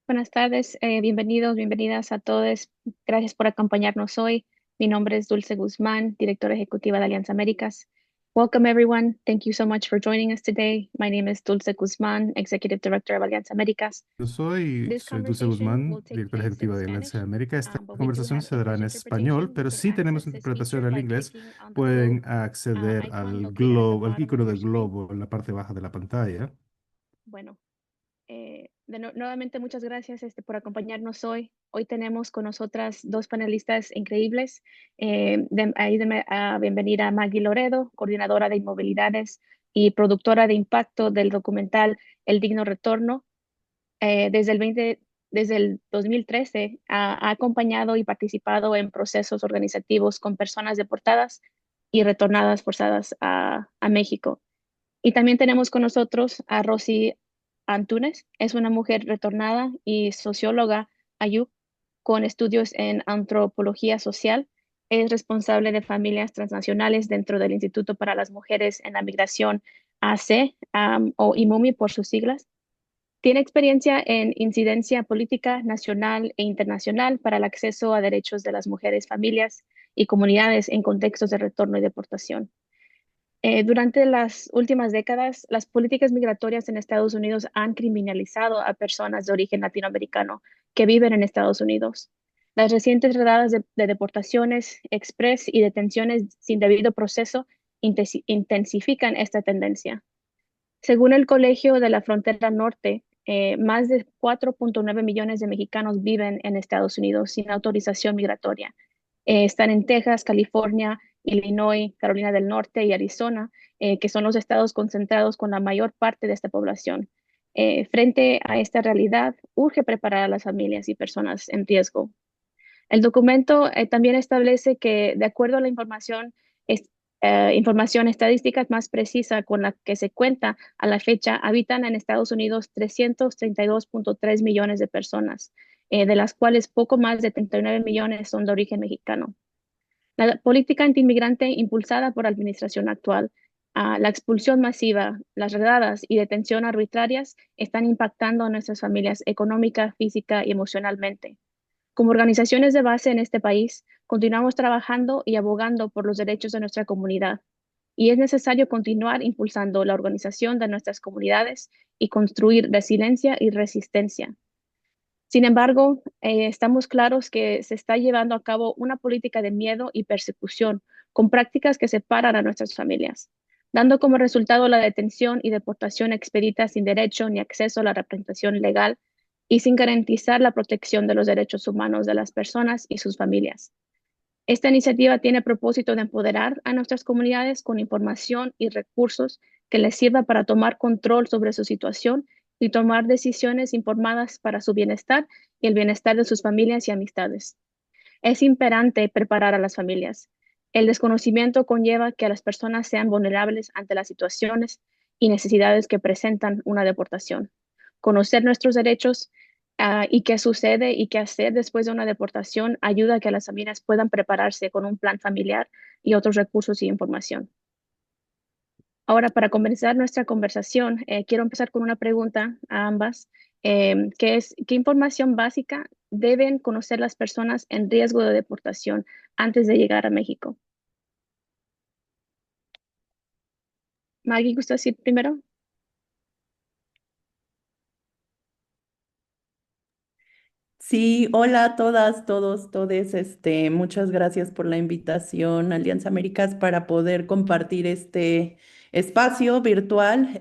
Buenas tardes, bienvenidos, bienvenidas a todos. Gracias por acompañarnos hoy. Mi nombre es Dulce Guzmán, directora ejecutiva de Alianza Américas. Welcome, everyone. Thank you so much for joining us today. My name is Dulce Guzmán, Executive Director of Alianza Américas. Yo soy, This soy Dulce conversation will Guzmán, take directora place in ejecutiva de Alianza de Spanish, América. Esta but we do conversación have se dará English en español, interpretation. You pero can sí tenemos access this interpretación feature al by inglés. clicking on the globe Pueden acceder icon al located at the globo, al bottom of icono your del screen. globo en la parte baja de la pantalla. Bueno. Nuevamente, muchas gracias por acompañarnos hoy. Hoy tenemos con nosotras dos panelistas increíbles. Ahí a bienvenir a Maggie Loredo, coordinadora de inmovilidades y productora de impacto del documental El Digno Retorno. Desde el 2013 ha acompañado y participado en procesos organizativos con personas deportadas y retornadas forzadas a México. Y también tenemos con nosotros a Rosy Antunes. Es una mujer retornada y socióloga ayú con estudios en antropología social. Es responsable de familias transnacionales dentro del Instituto para las Mujeres en la Migración AC, o IMUMI por sus siglas. Tiene experiencia en incidencia política nacional e internacional para el acceso a derechos de las mujeres, familias y comunidades en contextos de retorno y deportación. Durante las últimas décadas, las políticas migratorias en Estados Unidos han criminalizado a personas de origen latinoamericano que viven en Estados Unidos. Las recientes redadas de deportaciones express y detenciones sin debido proceso intensifican esta tendencia. Según el Colegio de la Frontera Norte, más de 4.9 millones de mexicanos viven en Estados Unidos sin autorización migratoria. Están en Texas, California, Illinois, Carolina del Norte y Arizona, que son los estados concentrados con la mayor parte de esta población. Frente a esta realidad, urge preparar a las familias y personas en riesgo. El documento también establece que, de acuerdo a la información estadística más precisa con la que se cuenta a la fecha, habitan en Estados Unidos 332.3 millones de personas, de las cuales poco más de 39 millones son de origen mexicano. La política antiinmigrante impulsada por la administración actual, la expulsión masiva, las redadas y detención arbitrarias están impactando a nuestras familias económica, física y emocionalmente. Como organizaciones de base en este país, continuamos trabajando y abogando por los derechos de nuestra comunidad. Y es necesario continuar impulsando la organización de nuestras comunidades y construir resiliencia y resistencia. Sin embargo, estamos claros que se está llevando a cabo una política de miedo y persecución con prácticas que separan a nuestras familias, dando como resultado la detención y deportación expedita sin derecho ni acceso a la representación legal y sin garantizar la protección de los derechos humanos de las personas y sus familias. Esta iniciativa tiene el propósito de empoderar a nuestras comunidades con información y recursos que les sirva para tomar control sobre su situación y tomar decisiones informadas para su bienestar y el bienestar de sus familias y amistades. Es imperante preparar a las familias. El desconocimiento conlleva que las personas sean vulnerables ante las situaciones y necesidades que presentan una deportación. Conocer nuestros derechos, y qué sucede y qué hacer después de una deportación ayuda a que las familias puedan prepararse con un plan familiar y otros recursos y información. Ahora, para comenzar nuestra conversación, quiero empezar con una pregunta a ambas, que es, ¿qué información básica deben conocer las personas en riesgo de deportación antes de llegar a México? Maggie, ¿gusta decir primero? Sí, hola a todas, todos, todes. Muchas gracias por la invitación, Alianza Américas, para poder compartir este espacio virtual.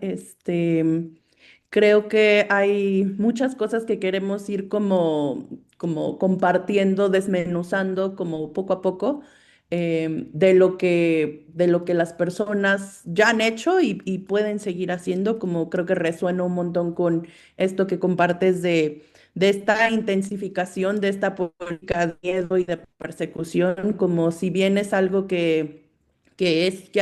Creo que hay muchas cosas que queremos ir como compartiendo, desmenuzando como poco a poco, de lo que las personas ya han hecho y pueden seguir haciendo, como creo que resuena un montón con esto que compartes de esta intensificación de esta política de miedo y de persecución, como si bien es algo que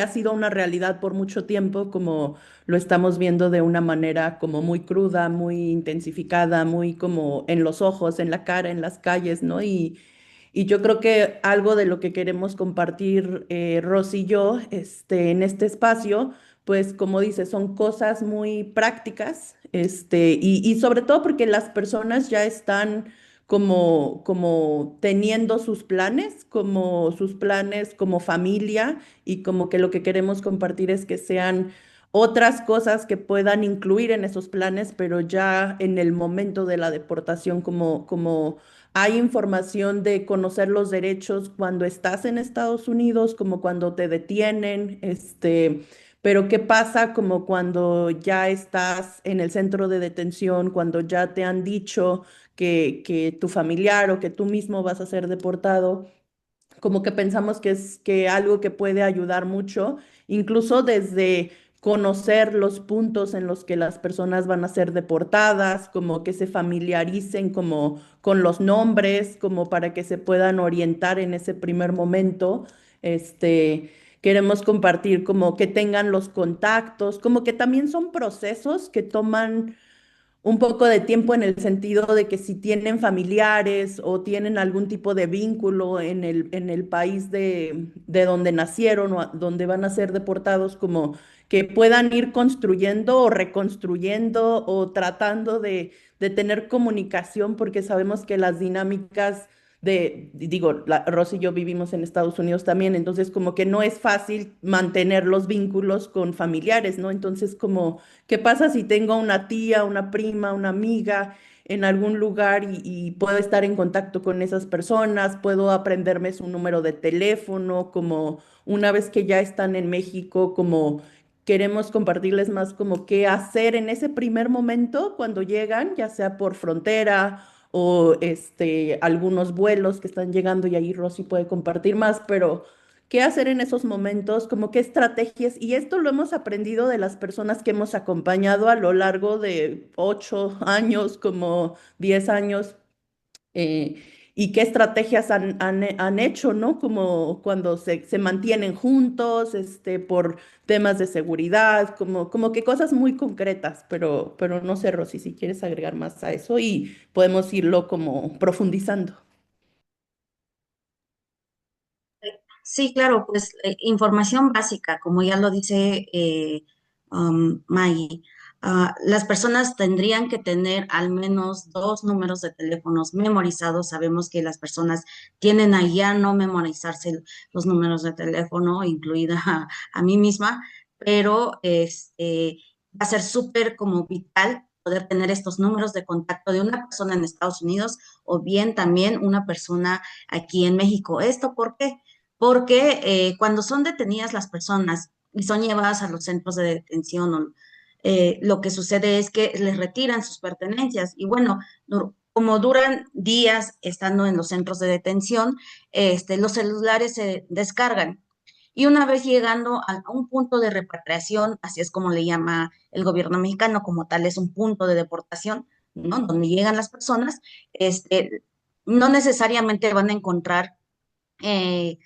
ha sido una realidad por mucho tiempo, como lo estamos viendo de una manera como muy cruda, muy intensificada, muy como en los ojos, en la cara, en las calles, ¿no? Y yo creo que algo de lo que queremos compartir, Rosy y yo, en este espacio, pues como dices, son cosas muy prácticas, y sobre todo porque las personas ya están como teniendo sus planes como familia, y como que lo que queremos compartir es que sean otras cosas que puedan incluir en esos planes, pero ya en el momento de la deportación, como hay información de conocer los derechos cuando estás en Estados Unidos, como cuando te detienen, pero ¿qué pasa como cuando ya estás en el centro de detención, cuando ya te han dicho que tu familiar o que tú mismo vas a ser deportado? Como que pensamos que es que algo que puede ayudar mucho, incluso desde conocer los puntos en los que las personas van a ser deportadas, como que se familiaricen como con los nombres, como para que se puedan orientar en ese primer momento. Queremos compartir como que tengan los contactos, como que también son procesos que toman un poco de tiempo, en el sentido de que si tienen familiares o tienen algún tipo de vínculo en el país de donde nacieron o donde van a ser deportados, como que puedan ir construyendo o reconstruyendo o tratando de tener comunicación, porque sabemos que las dinámicas digo, Rosy y yo vivimos en Estados Unidos también, entonces como que no es fácil mantener los vínculos con familiares, ¿no? Entonces como ¿qué pasa si tengo una tía, una prima, una amiga en algún lugar y puedo estar en contacto con esas personas? Puedo aprenderme su número de teléfono, como una vez que ya están en México, como queremos compartirles más como qué hacer en ese primer momento cuando llegan, ya sea por frontera o algunos vuelos que están llegando, y ahí Rosy puede compartir más, pero qué hacer en esos momentos, como qué estrategias, y esto lo hemos aprendido de las personas que hemos acompañado a lo largo de 8 años, como 10 años, y qué estrategias han hecho, ¿no? Como cuando se mantienen juntos, por temas de seguridad, como que cosas muy concretas, pero no sé, Rosy, si quieres agregar más a eso y podemos irlo como profundizando. Sí, claro, pues información básica, como ya lo dice Maggie. Las personas tendrían que tener al menos dos números de teléfonos memorizados. Sabemos que las personas tienden a ya no memorizarse los números de teléfono, incluida a mí misma, pero va a ser súper como vital poder tener estos números de contacto de una persona en Estados Unidos o bien también una persona aquí en México. ¿Esto por qué? Porque cuando son detenidas las personas y son llevadas a los centros de detención, lo que sucede es que les retiran sus pertenencias y bueno, como duran días estando en los centros de detención, los celulares se descargan. Y una vez llegando a un punto de repatriación, así es como le llama el gobierno mexicano, como tal es un punto de deportación, ¿no? Donde llegan las personas, no necesariamente van a encontrar eh,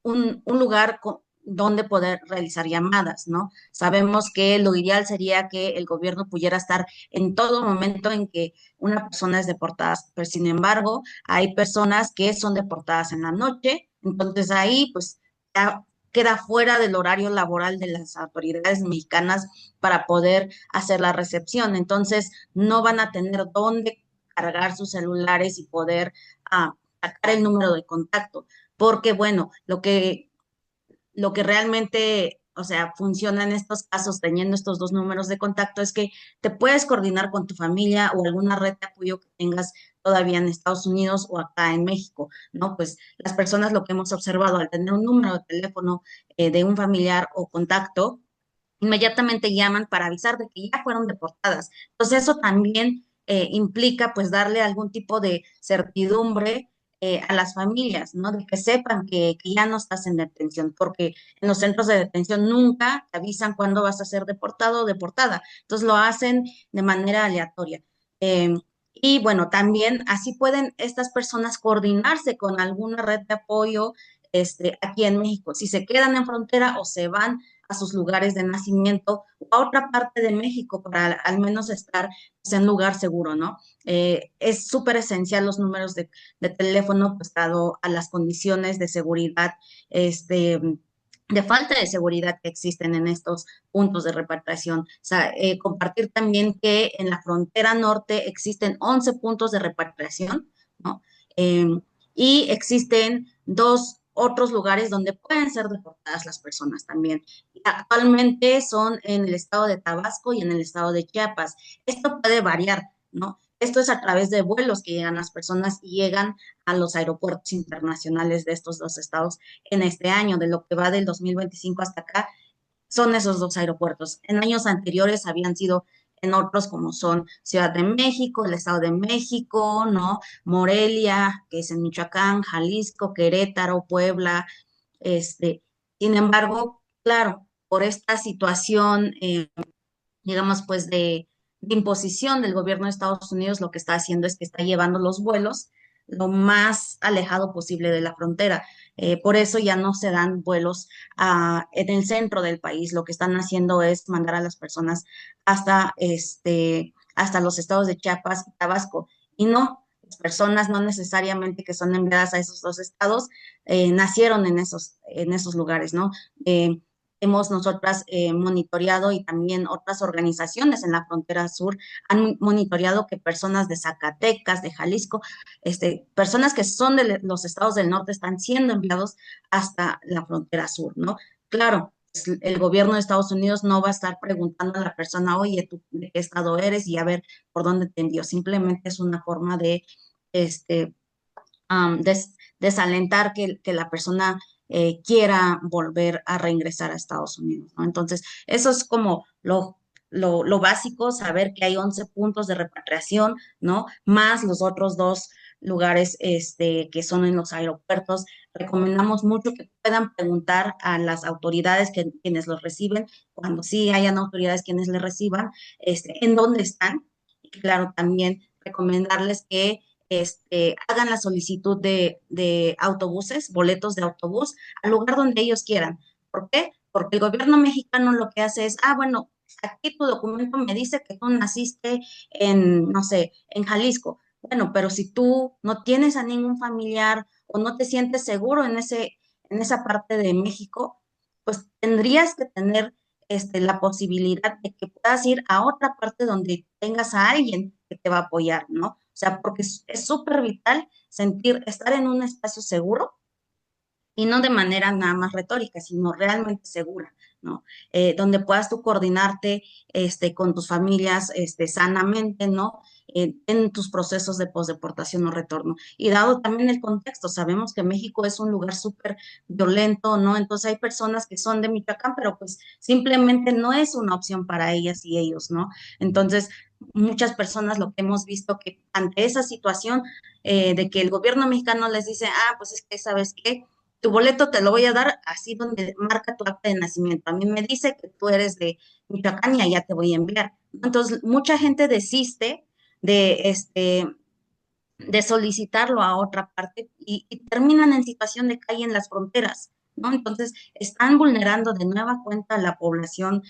un lugar donde poder realizar llamadas, ¿no? Sabemos que lo ideal sería que el gobierno pudiera estar en todo momento en que una persona es deportada, pero sin embargo, hay personas que son deportadas en la noche, entonces ahí pues ya queda fuera del horario laboral de las autoridades mexicanas para poder hacer la recepción, entonces no van a tener dónde cargar sus celulares y poder sacar el número de contacto porque bueno, lo que realmente, o sea, funciona en estos casos teniendo estos dos números de contacto es que te puedes coordinar con tu familia o alguna red de apoyo que tengas todavía en Estados Unidos o acá en México, ¿no? Pues las personas lo que hemos observado al tener un número de teléfono de un familiar o contacto, inmediatamente llaman para avisar de que ya fueron deportadas. Entonces eso también implica pues darle algún tipo de certidumbre a las familias, ¿no? De que sepan que ya no estás en detención, porque en los centros de detención nunca te avisan cuándo vas a ser deportado o deportada. Entonces lo hacen de manera aleatoria. Eh, y bueno, también así pueden estas personas coordinarse con alguna red de apoyo aquí en México. Si se quedan en frontera o se van a sus lugares de nacimiento o a otra parte de México para al menos estar pues, en lugar seguro, ¿no? Es súper esencial los números de teléfono, pues dado a las condiciones de seguridad este, de falta de seguridad que existen en estos puntos de repatriación. O sea, compartir también que en la frontera norte existen 11 puntos de repatriación, ¿no? Em, y existen dos otros lugares donde pueden ser deportadas las personas también. Actualmente son en el estado de Tabasco y en el estado de Chiapas. Esto puede variar, ¿no? Esto es a través de vuelos que llegan las personas y llegan a los aeropuertos internacionales de estos dos estados en este año, de lo que va del 2025 hasta acá, son esos dos aeropuertos. En años anteriores habían sido en otros como son Ciudad de México, el Estado de México, ¿no? Morelia, que es en Michoacán, Jalisco, Querétaro, Puebla, este, sin embargo, claro, por esta situación, digamos, pues de imposición del gobierno de Estados Unidos, lo que está haciendo es que está llevando los vuelos lo más alejado posible de la frontera. Por eso ya no se dan vuelos en el centro del país. Lo que están haciendo es mandar a las personas hasta los estados de Chiapas y Tabasco. Y no, las personas no necesariamente que son enviadas a esos dos estados nacieron en esos lugares, ¿no? Hemos nosotras monitoreado y también otras organizaciones en la frontera sur han monitoreado que personas de Zacatecas, de Jalisco, personas que son de los estados del norte están siendo enviados hasta la frontera sur, ¿no? Claro, pues, el gobierno de Estados Unidos no va a estar preguntando a la persona, oye, ¿tú de qué estado eres? Y a ver por dónde te envío. Simplemente es una forma de, este, desalentar que la persona quiera volver a reingresar a Estados Unidos, ¿no? Entonces, eso es como lo básico, saber que hay 11 puntos de repatriación, ¿no? Más los otros dos lugares que son en los aeropuertos. Recomendamos mucho que puedan preguntar a las autoridades quienes los reciben, cuando sí hayan autoridades quienes les reciban, en dónde están. Y claro, también recomendarles que hagan la solicitud de autobuses, boletos de autobús, al lugar donde ellos quieran. ¿Por qué? Porque el gobierno mexicano lo que hace es, bueno, aquí tu documento me dice que tú naciste en, no sé, en Jalisco. Bueno, pero si tú no tienes a ningún familiar o no te sientes seguro en esa parte de México, pues tendrías que tener la posibilidad de que puedas ir a otra parte donde tengas a alguien que te va a apoyar, ¿no? O sea, porque es súper vital estar en un espacio seguro y no de manera nada más retórica, sino realmente segura, ¿no? Donde puedas tú coordinarte con tus familias sanamente, ¿no? En tus procesos de posdeportación o retorno. Y dado también el contexto, sabemos que México es un lugar súper violento, ¿no? Entonces hay personas que son de Michoacán, pero pues simplemente no es una opción para ellas y ellos, ¿no? Entonces, muchas personas lo que hemos visto que ante esa situación de que el gobierno mexicano les dice, pues es que, ¿sabes qué? Tu boleto te lo voy a dar así donde marca tu acta de nacimiento. A mí me dice que tú eres de Michoacán y allá te voy a enviar. Entonces, mucha gente desiste de, de solicitarlo a otra parte y terminan en situación de calle en las fronteras, ¿no? Entonces, están vulnerando de nueva cuenta a la población,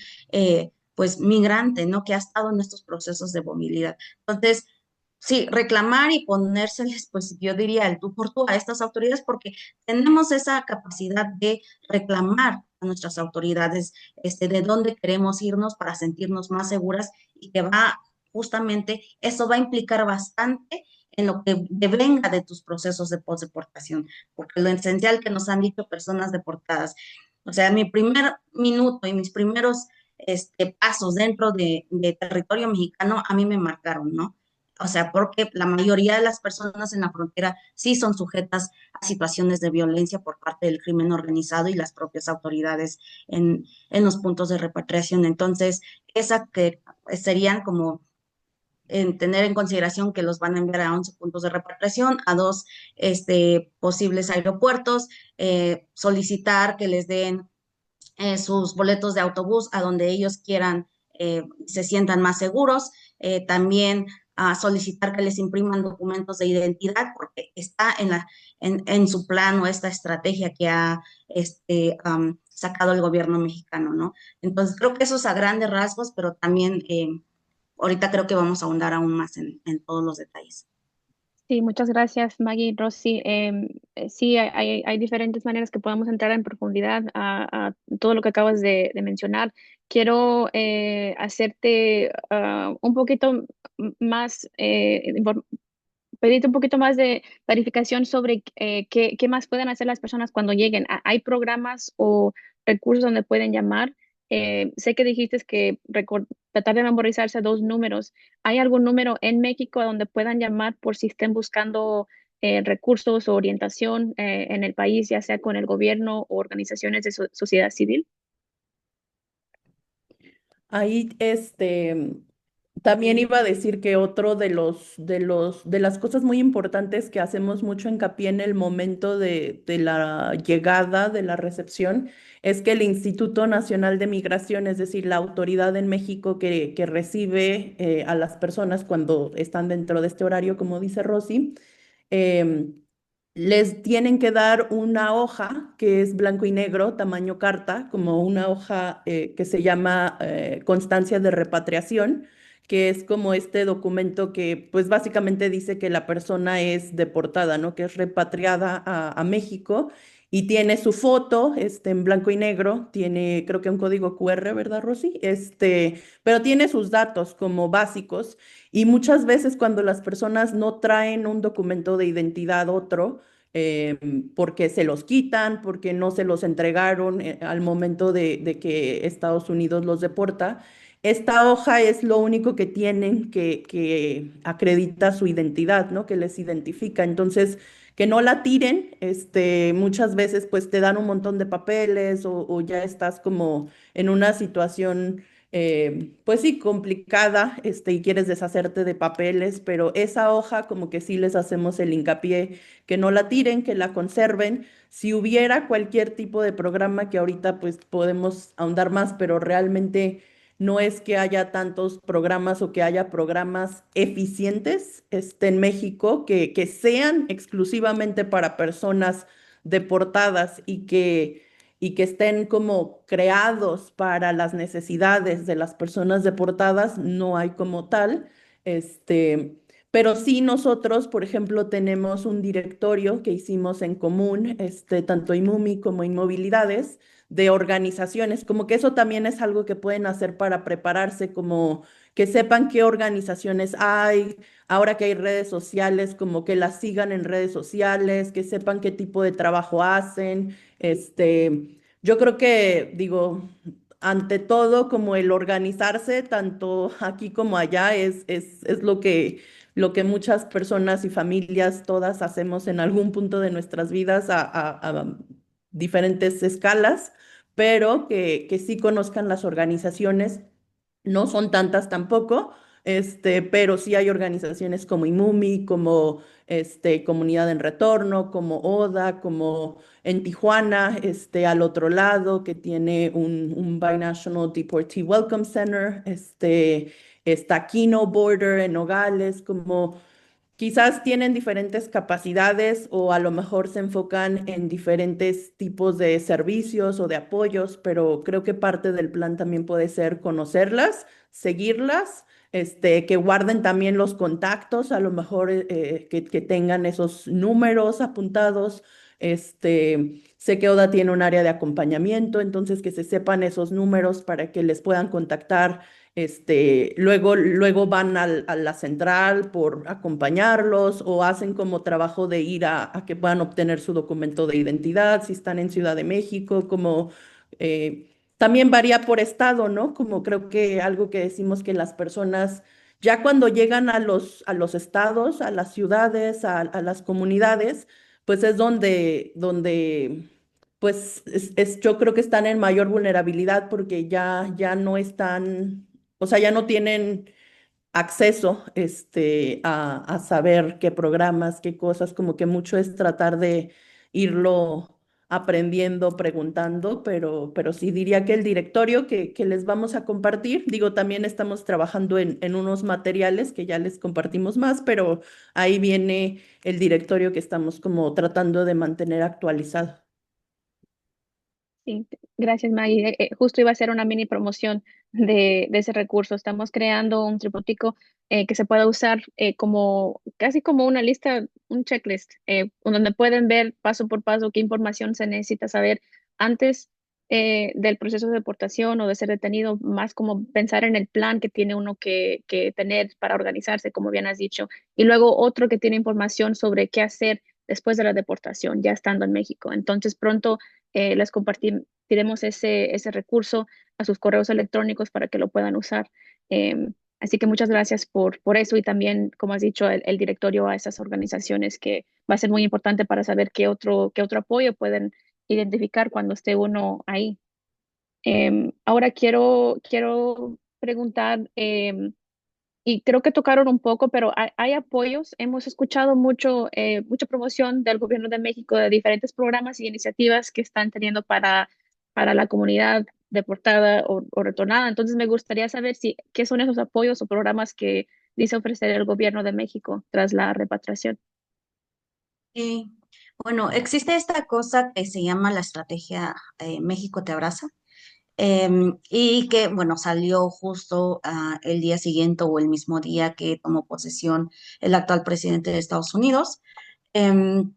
pues, migrante, ¿no? Que ha estado en estos procesos de movilidad. Entonces, sí, reclamar y ponérseles, pues yo diría el tú por tú a estas autoridades porque tenemos esa capacidad de reclamar a nuestras autoridades de dónde queremos irnos para sentirnos más seguras y que justamente, eso va a implicar bastante en lo que devenga de tus procesos de postdeportación, porque lo esencial que nos han dicho personas deportadas, o sea, mi primer minuto y mis primeros pasos dentro de territorio mexicano a mí me marcaron, ¿no? O sea, porque la mayoría de las personas en la frontera sí son sujetas a situaciones de violencia por parte del crimen organizado y las propias autoridades en los puntos de repatriación. Entonces, esa que serían como tener en consideración que los van a enviar a 11 puntos de repatriación, a dos posibles aeropuertos, solicitar que les den sus boletos de autobús a donde ellos quieran se sientan más seguros, también a solicitar que les impriman documentos de identidad porque está en su plano esta estrategia que ha sacado el gobierno mexicano, ¿no? Entonces creo que eso es a grandes rasgos, pero también ahorita creo que vamos a ahondar aún más en todos los detalles. Sí, muchas gracias, Maggie, Rosy. Sí, hay diferentes maneras que podemos entrar en profundidad a todo lo que acabas de mencionar. Quiero hacerte un poquito más, pedirte un poquito más de clarificación sobre qué más pueden hacer las personas cuando lleguen. ¿Hay programas o recursos donde pueden llamar? Sé que dijiste que tratar de memorizarse dos números. ¿Hay algún número en México donde puedan llamar por si estén buscando recursos o orientación en el país, ya sea con el gobierno o organizaciones de sociedad civil? Ahí, también iba a decir que otro de las cosas muy importantes que hacemos mucho hincapié en el momento de la llegada, de la recepción, es que el Instituto Nacional de Migración, es decir, la autoridad en México que recibe a las personas cuando están dentro de este horario, como dice Rosy, em, les tienen que dar una hoja que es blanco y negro, tamaño carta, como una hoja que se llama constancia de repatriación, que es como este documento que pues básicamente dice que la persona es deportada, ¿no? Que es repatriada a México y tiene su foto en blanco y negro, tiene creo que un código QR, ¿verdad, Rosy? Pero tiene sus datos como básicos y muchas veces cuando las personas no traen un documento de identidad otro, eh, porque se los quitan, porque no se los entregaron al momento de que Estados Unidos los deporta. Esta hoja es lo único que tienen que acredita su identidad, ¿no? Que les identifica. Entonces, que no la tiren, muchas veces pues te dan un montón de papeles o ya estás como en una situación pues sí, complicada, y quieres deshacerte de papeles, pero esa hoja como que sí les hacemos el hincapié que no la tiren, que la conserven. Si hubiera cualquier tipo de programa que ahorita pues podemos ahondar más, pero realmente no es que haya tantos programas o que haya programas eficientes en México que sean exclusivamente para personas deportadas y que estén como creados para las necesidades de las personas deportadas, no hay como tal. Este, pero sí nosotros, por ejemplo, tenemos un directorio que hicimos en común, tanto IMUMI como Inmovilidades, de organizaciones, como que eso también es algo que pueden hacer para prepararse, como que sepan qué organizaciones hay, ahora que hay redes sociales, como que las sigan en redes sociales, que sepan qué tipo de trabajo hacen. Yo creo que, digo, ante todo, como el organizarse, tanto aquí como allá, es lo que muchas personas y familias todas hacemos en algún punto de nuestras vidas a diferentes escalas, pero que sí conozcan las organizaciones. No son tantas tampoco, pero sí hay organizaciones como IMUMI, como Comunidad en Retorno, como ODA, como en Tijuana, al otro lado, que tiene un Binational Deportee Welcome Center, está Kino Border en Nogales, como quizás tienen diferentes capacidades o a lo mejor se enfocan en diferentes tipos de servicios o de apoyos, pero creo que parte del plan también puede ser conocerlas, seguirlas, que guarden también los contactos, a lo mejor que tengan esos números apuntados. Sé que ODA tiene un área de acompañamiento, entonces que se sepan esos números para que les puedan contactar. Luego van a la central por acompañarlos o hacen como trabajo de ir a que puedan obtener su documento de identidad, si están en Ciudad de México, como también varía por estado, ¿no? Como creo que algo que decimos que las personas ya cuando llegan a los estados, a las ciudades, a las comunidades, pues es donde pues yo creo que están en mayor vulnerabilidad porque ya no están, o sea, ya no tienen acceso a saber qué programas, qué cosas, como que mucho es tratar de irlo aprendiendo, preguntando, pero sí diría que el directorio que les vamos a compartir, digo, también estamos trabajando en unos materiales que ya les compartimos más, pero ahí viene el directorio que estamos como tratando de mantener actualizado. Sí, gracias, Maggie. Justo iba a hacer una mini promoción de ese recurso. Estamos creando un tripótico que se pueda usar como casi como una lista, un checklist, donde pueden ver paso por paso qué información se necesita saber antes del proceso de deportación o de ser detenido, más como pensar en el plan que tiene uno que tener para organizarse, como bien has dicho, y luego otro que tiene información sobre qué hacer después de la deportación, ya estando en México. Entonces pronto les compartiremos ese recurso a sus correos electrónicos para que lo puedan usar. Así que muchas gracias por eso y también, como has dicho, el directorio a esas organizaciones que va a ser muy importante para saber qué otro apoyo pueden identificar cuando esté uno ahí. Ahora quiero preguntar, y creo que tocaron un poco, pero hay apoyos. Hemos escuchado mucha promoción del gobierno de México de diferentes programas y iniciativas que están teniendo para la comunidad deportada o retornada. Entonces me gustaría saber qué son esos apoyos o programas que dice ofrecer el gobierno de México tras la repatriación. Sí. Bueno, existe esta cosa que se llama la estrategia México te abraza. Y que, bueno, salió justo el día siguiente o el mismo día que tomó posesión el actual presidente de Estados Unidos. Em,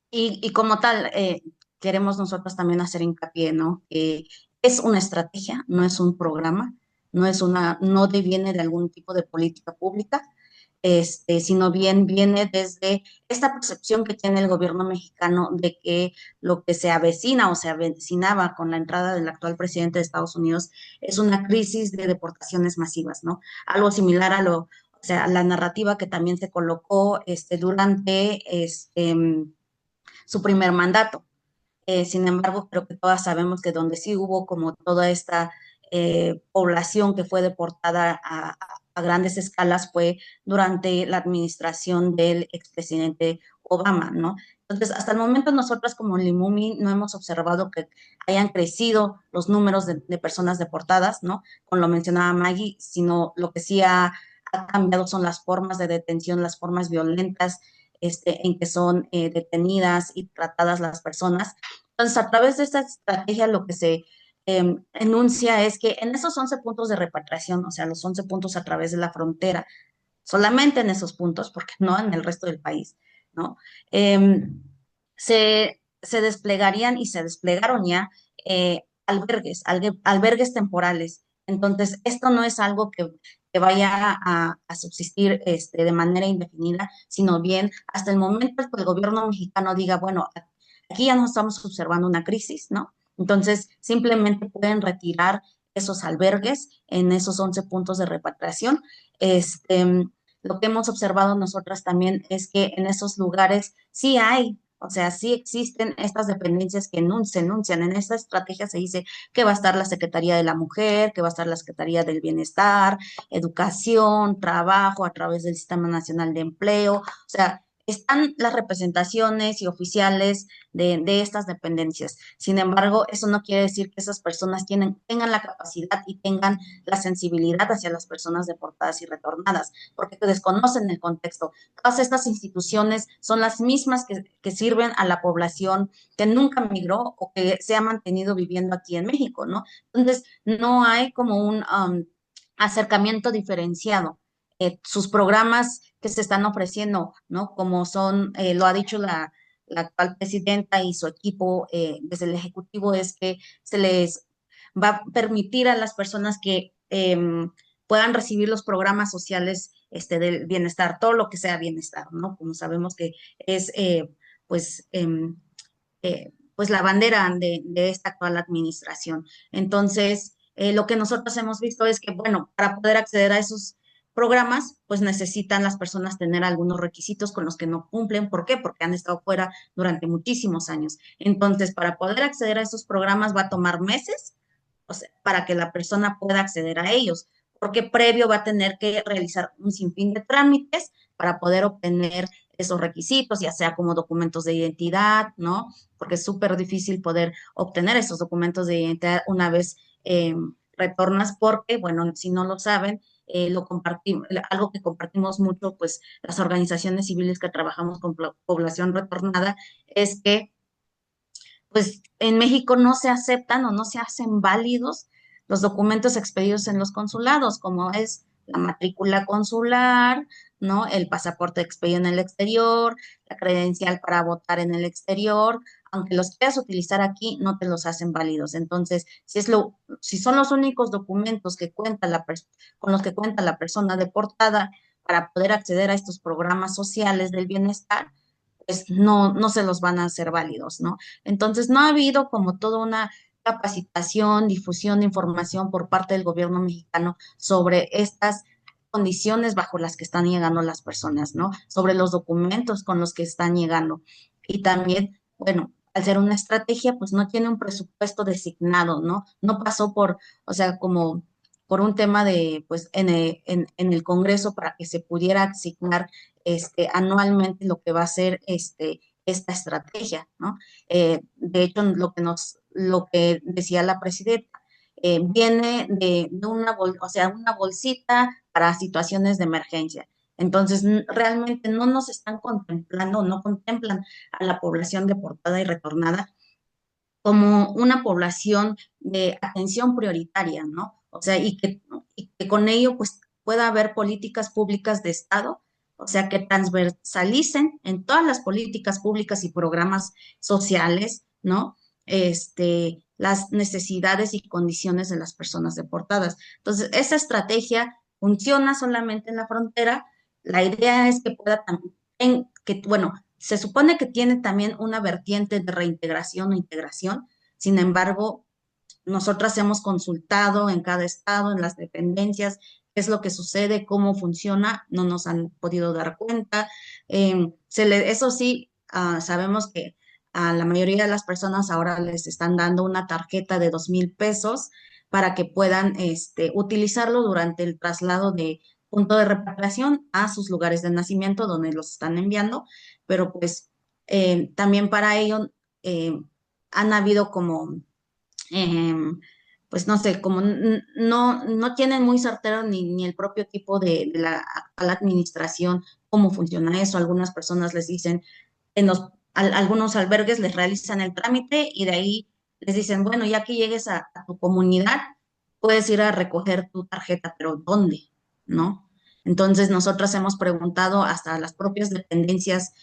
y como tal, queremos nosotros también hacer hincapié, ¿no? Que es una estrategia, no es un programa, no deviene de algún tipo de política pública, sino bien viene desde esta percepción que tiene el gobierno mexicano de que lo que se avecina o se avecinaba con la entrada del actual presidente de Estados Unidos es una crisis de deportaciones masivas, ¿no? Algo similar o sea, a la narrativa que también se colocó durante su primer mandato. Sin embargo, creo que todas sabemos que donde sí hubo como toda esta población que fue deportada a grandes escalas fue durante la administración del expresidente Obama, ¿no? Entonces, hasta el momento nosotros como Limumi no hemos observado que hayan crecido los números de personas deportadas, ¿no? Como lo mencionaba Maggie, sino lo que sí ha cambiado son las formas de detención, las formas violentas en que son detenidas y tratadas las personas. Entonces, a través de esta estrategia, lo que se enuncia es que en esos 11 puntos de repatriación, o sea, los 11 puntos a través de la frontera, solamente en esos puntos, porque no en el resto del país, ¿no? Se desplegarían y se desplegaron ya albergues temporales. Entonces, esto no es algo que vaya a subsistir de manera indefinida, sino bien hasta el momento que el gobierno mexicano diga, bueno, aquí ya no estamos observando una crisis, ¿no? Entonces, simplemente pueden retirar esos albergues en esos 11 puntos de repatriación. Lo que hemos observado nosotras también es que en esos lugares sí hay, o sea, sí existen estas dependencias que se enuncian. En esta estrategia se dice que va a estar la Secretaría de la Mujer, que va a estar la Secretaría del Bienestar, Educación, Trabajo a través del Sistema Nacional de Empleo, o sea, están las representaciones y oficiales de estas dependencias. Sin embargo, eso no quiere decir que esas personas tengan la capacidad y tengan la sensibilidad hacia las personas deportadas y retornadas, porque desconocen el contexto. Todas estas instituciones son las mismas que sirven a la población que nunca migró o que se ha mantenido viviendo aquí en México, ¿no? Entonces, no hay como un acercamiento diferenciado. Sus programas que se están ofreciendo, ¿no? Como son, lo ha dicho la actual presidenta y su equipo desde el Ejecutivo, es que se les va a permitir a las personas que puedan recibir los programas sociales del bienestar, todo lo que sea bienestar, ¿no? Como sabemos que es, pues, pues la bandera de esta actual administración. Entonces, lo que nosotros hemos visto es que, bueno, para poder acceder a esos programas, pues necesitan las personas tener algunos requisitos con los que no cumplen. ¿Por qué? Porque han estado fuera durante muchísimos años. Entonces, para poder acceder a esos programas va a tomar meses, o sea, para que la persona pueda acceder a ellos, porque previo va a tener que realizar un sinfín de trámites para poder obtener esos requisitos, ya sea como documentos de identidad, ¿no? Porque es súper difícil poder obtener esos documentos de identidad una vez retornas, porque, bueno, si no lo saben, lo compartimos, algo que compartimos mucho, pues las organizaciones civiles que trabajamos con población retornada, es que pues en México no se aceptan o no se hacen válidos los documentos expedidos en los consulados, como es la matrícula consular, ¿no? El pasaporte expedido en el exterior, la credencial para votar en el exterior, aunque los quieras utilizar aquí, no te los hacen válidos. Entonces, si son los únicos documentos que con los que cuenta la persona deportada para poder acceder a estos programas sociales del bienestar, pues no se los van a hacer válidos, ¿no? Entonces, no ha habido como toda una capacitación, difusión de información por parte del gobierno mexicano sobre estas condiciones bajo las que están llegando las personas, ¿no? Sobre los documentos con los que están llegando. Y también, bueno, al ser una estrategia, pues no tiene un presupuesto designado, ¿no? No pasó o sea, como por un tema de, pues, en el Congreso para que se pudiera asignar anualmente lo que va a ser esta estrategia, ¿no? De hecho, lo que decía la presidenta, viene de o sea, una bolsita para situaciones de emergencia. Entonces, realmente no nos están contemplando, no contemplan a la población deportada y retornada como una población de atención prioritaria, ¿no? O sea, y que con ello pues pueda haber políticas públicas de Estado, o sea, que transversalicen en todas las políticas públicas y programas sociales, ¿no? Las necesidades y condiciones de las personas deportadas. Entonces, esa estrategia funciona solamente en la frontera. La idea es que pueda también, bueno, se supone que tiene también una vertiente de reintegración o integración. Sin embargo, nosotras hemos consultado en cada estado, en las dependencias, qué es lo que sucede, cómo funciona, no nos han podido dar cuenta. Eso sí, sabemos que a la mayoría de las personas ahora les están dando una tarjeta de 2,000 pesos para que puedan utilizarlo durante el traslado de punto de repatriación a sus lugares de nacimiento donde los están enviando, pero pues también para ello han habido como em, pues no sé, como no tienen muy certero ni el propio equipo de la actual administración cómo funciona eso. Algunas personas les dicen, algunos albergues les realizan el trámite y de ahí les dicen, bueno, ya que llegues a tu comunidad, puedes ir a recoger tu tarjeta, pero ¿dónde? ¿No? Entonces, nosotros hemos preguntado hasta a las propias dependencias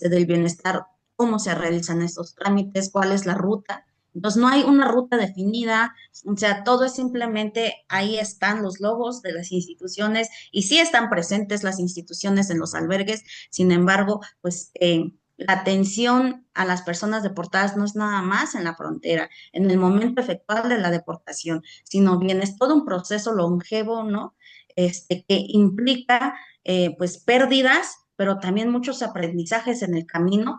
del bienestar cómo se realizan estos trámites, cuál es la ruta. Entonces, no hay una ruta definida, o sea, todo es simplemente, ahí están los logos de las instituciones y sí están presentes las instituciones en los albergues, sin embargo, pues la atención a las personas deportadas no es nada más en la frontera, en el momento efectual de la deportación, sino bien es todo un proceso longevo, ¿no? Que implica pues pérdidas, pero también muchos aprendizajes en el camino,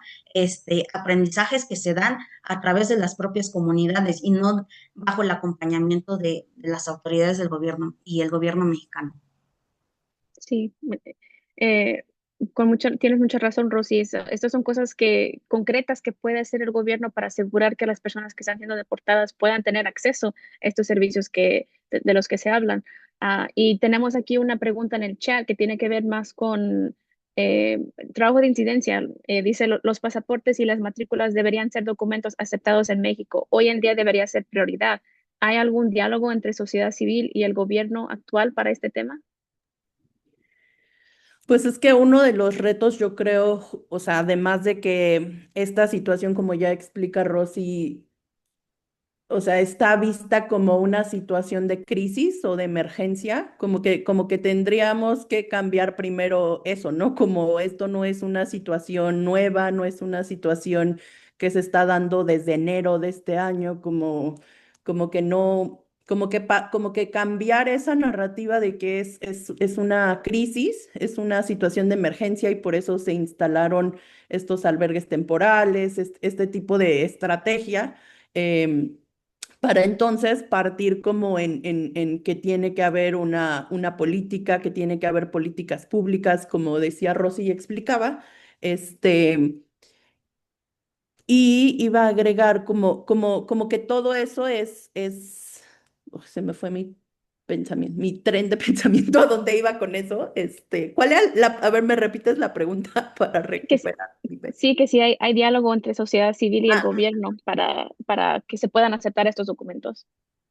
aprendizajes que se dan a través de las propias comunidades y no bajo el acompañamiento de las autoridades del gobierno y el gobierno mexicano. Sí, eh, tienes mucha razón, Rosy. Estas son cosas concretas que puede hacer el gobierno para asegurar que las personas que están siendo deportadas puedan tener acceso a estos servicios de los que se hablan. Y tenemos aquí una pregunta en el chat que tiene que ver más con eh, trabajo de incidencia. Dice, los pasaportes y las matrículas deberían ser documentos aceptados en México. Hoy en día debería ser prioridad. ¿Hay algún diálogo entre sociedad civil y el gobierno actual para este tema? Pues es que uno de los retos, yo creo, o sea, además de que esta situación, como ya explica Rosy, o sea, está vista como una situación de crisis o de emergencia, como que tendríamos que cambiar primero eso, ¿no? Como esto no es una situación nueva, no es una situación que se está dando desde enero de este año, como que no, como que cambiar esa narrativa de que es una crisis, es una situación de emergencia y por eso se instalaron estos albergues temporales, este tipo de estrategia. em, para entonces partir como en que tiene que haber una política, que tiene que haber políticas públicas, como decía Rosy y explicaba, este, y iba a agregar como que todo eso se me fue mi pensamiento, mi tren de pensamiento, ¿a dónde iba con eso? ¿Cuál era a ver, ¿me repites la pregunta para Que s- recuperar mi sí, que sí hay diálogo entre sociedad civil y el Ah, gobierno para que se puedan aceptar estos documentos.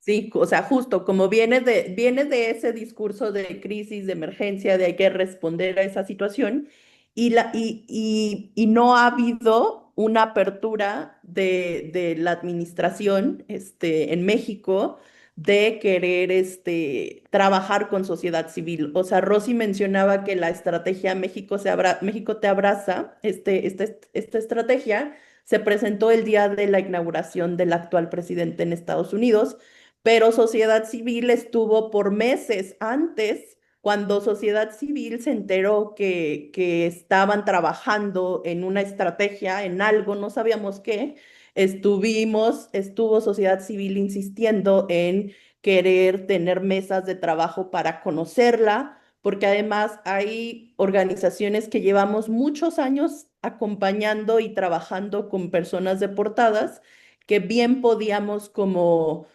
Sí, o sea, justo como viene de ese discurso de crisis, de emergencia, de hay que responder a esa situación, y no ha habido una apertura de la administración en México de querer trabajar con sociedad civil. O sea, Rosy mencionaba que la estrategia México te abraza, esta estrategia se presentó el día de la inauguración del actual presidente en Estados Unidos, pero sociedad civil estuvo por meses antes, cuando sociedad civil se enteró que estaban trabajando en una estrategia, en algo, no sabíamos qué. Estuvo sociedad civil insistiendo en querer tener mesas de trabajo para conocerla, porque además hay organizaciones que llevamos muchos años acompañando y trabajando con personas deportadas, que bien podíamos como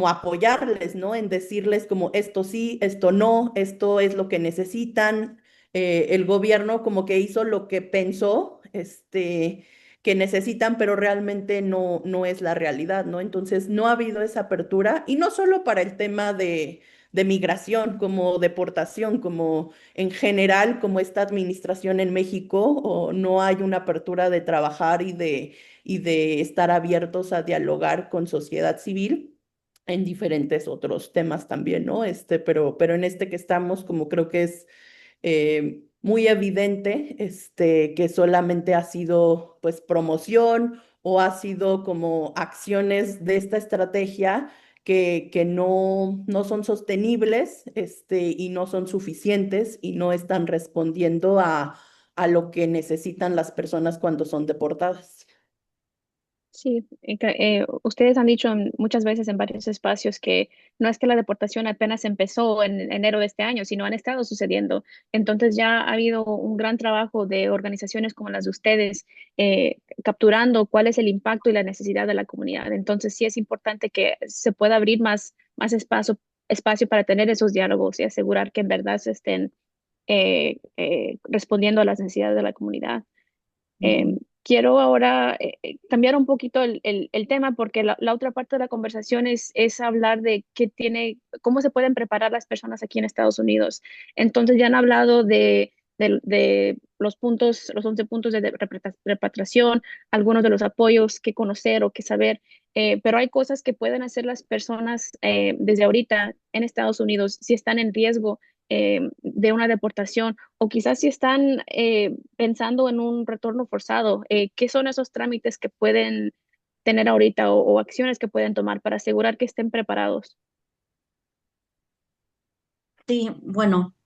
apoyarles, ¿no? En decirles como esto sí, esto no, esto es lo que necesitan. El gobierno como que hizo lo que pensó, que necesitan, pero realmente no es la realidad, ¿no? Entonces no ha habido esa apertura, y no solo para el tema de migración, como deportación, como en general, como esta administración en México, o no hay una apertura de trabajar y de estar abiertos a dialogar con sociedad civil en diferentes otros temas también, ¿no? Pero en este que estamos, como creo que es muy evidente, que solamente ha sido pues promoción, o ha sido como acciones de esta estrategia que no son sostenibles, y no son suficientes, y no están respondiendo a lo que necesitan las personas cuando son deportadas. Sí, ustedes han dicho muchas veces en varios espacios que no es que la deportación apenas empezó en enero de este año, sino han estado sucediendo. Entonces ya ha habido un gran trabajo de organizaciones como las de ustedes, capturando cuál es el impacto y la necesidad de la comunidad. Entonces sí es importante que se pueda abrir más espacio para tener esos diálogos y asegurar que en verdad se estén respondiendo a las necesidades de la comunidad. Ujú. Quiero ahora cambiar un poquito el tema, porque la otra parte de la conversación es hablar de cómo se pueden preparar las personas aquí en Estados Unidos. Entonces ya han hablado de los puntos, los 11 puntos de repatriación, algunos de los apoyos que conocer o que saber, pero hay cosas que pueden hacer las personas desde ahorita en Estados Unidos si están en riesgo de una deportación, o quizás si están pensando en un retorno forzado. ¿Qué son esos trámites que pueden tener ahorita, o acciones que pueden tomar para asegurar que estén preparados? Sí, bueno,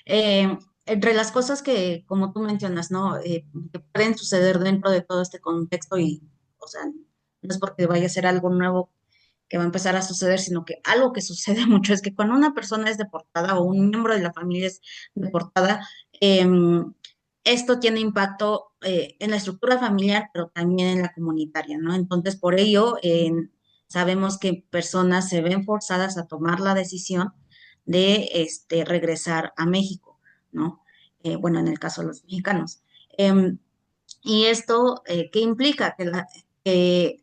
entre las cosas que, como tú mencionas, ¿no? Que pueden suceder dentro de todo este contexto y, o sea, no es porque vaya a ser algo nuevo que va a empezar a suceder, sino que algo que sucede mucho es que cuando una persona es deportada o un miembro de la familia es deportada, esto tiene impacto en la estructura familiar, pero también en la comunitaria, ¿no? Entonces, por ello, sabemos que personas se ven forzadas a tomar la decisión de regresar a México, ¿no? Bueno, en el caso de los mexicanos. Em, y esto, ¿qué implica? Que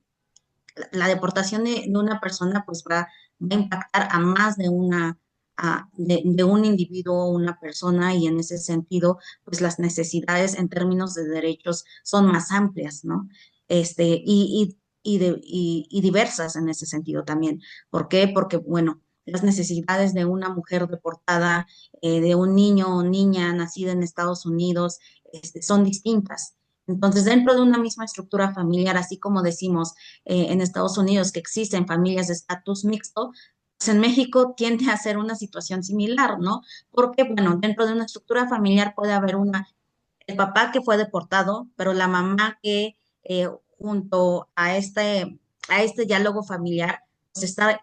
la deportación de una persona pues va a impactar a más de de un individuo o una persona, y en ese sentido pues las necesidades en términos de derechos son más amplias, ¿no? Y diversas en ese sentido también. ¿Por qué? Porque, bueno, las necesidades de una mujer deportada, de un niño o niña nacida en Estados Unidos, son distintas. Entonces, dentro de una misma estructura familiar, así como decimos en Estados Unidos que existen familias de estatus mixto, pues en México tiende a ser una situación similar, ¿no? Porque, bueno, dentro de una estructura familiar puede haber el papá que fue deportado, pero la mamá que junto a este diálogo familiar, pues está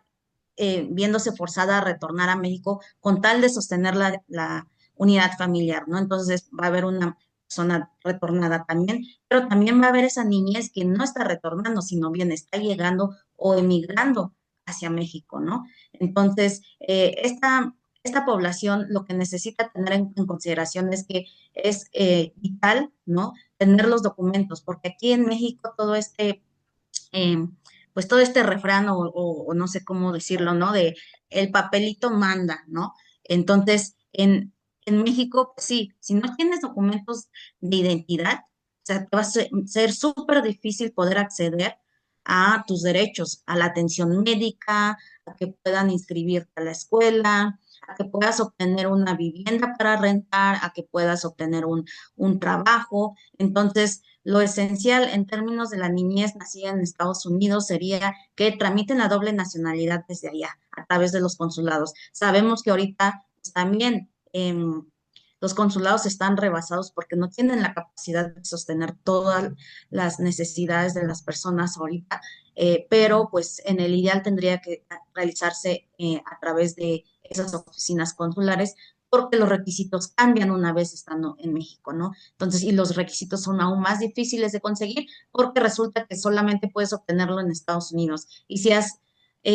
viéndose forzada a retornar a México con tal de sostener la unidad familiar, ¿no? Entonces va a haber una persona retornada también, pero también va a haber esa niñez que no está retornando, sino bien está llegando o emigrando hacia México, ¿no? Entonces, esta población lo que necesita tener en consideración es que es vital, ¿no? Tener los documentos, porque aquí en México todo eh, pues todo este refrán o no sé cómo decirlo, ¿no? De el papelito manda, ¿no? Entonces, en México, pues sí, si no tienes documentos de identidad, o sea, te va a ser súper difícil poder acceder a tus derechos, a la atención médica, a que puedan inscribirte a la escuela, a que puedas obtener una vivienda para rentar, a que puedas obtener un trabajo. Entonces, lo esencial en términos de la niñez nacida en Estados Unidos sería que tramiten la doble nacionalidad desde allá, a través de los consulados. Sabemos que ahorita pues, también los consulados están rebasados porque no tienen la capacidad de sostener todas las necesidades de las personas ahorita, pero pues en el ideal tendría que realizarse a través de esas oficinas consulares porque los requisitos cambian una vez estando en México, ¿no? Entonces, y los requisitos son aún más difíciles de conseguir porque resulta que solamente puedes obtenerlo en Estados Unidos. Y si has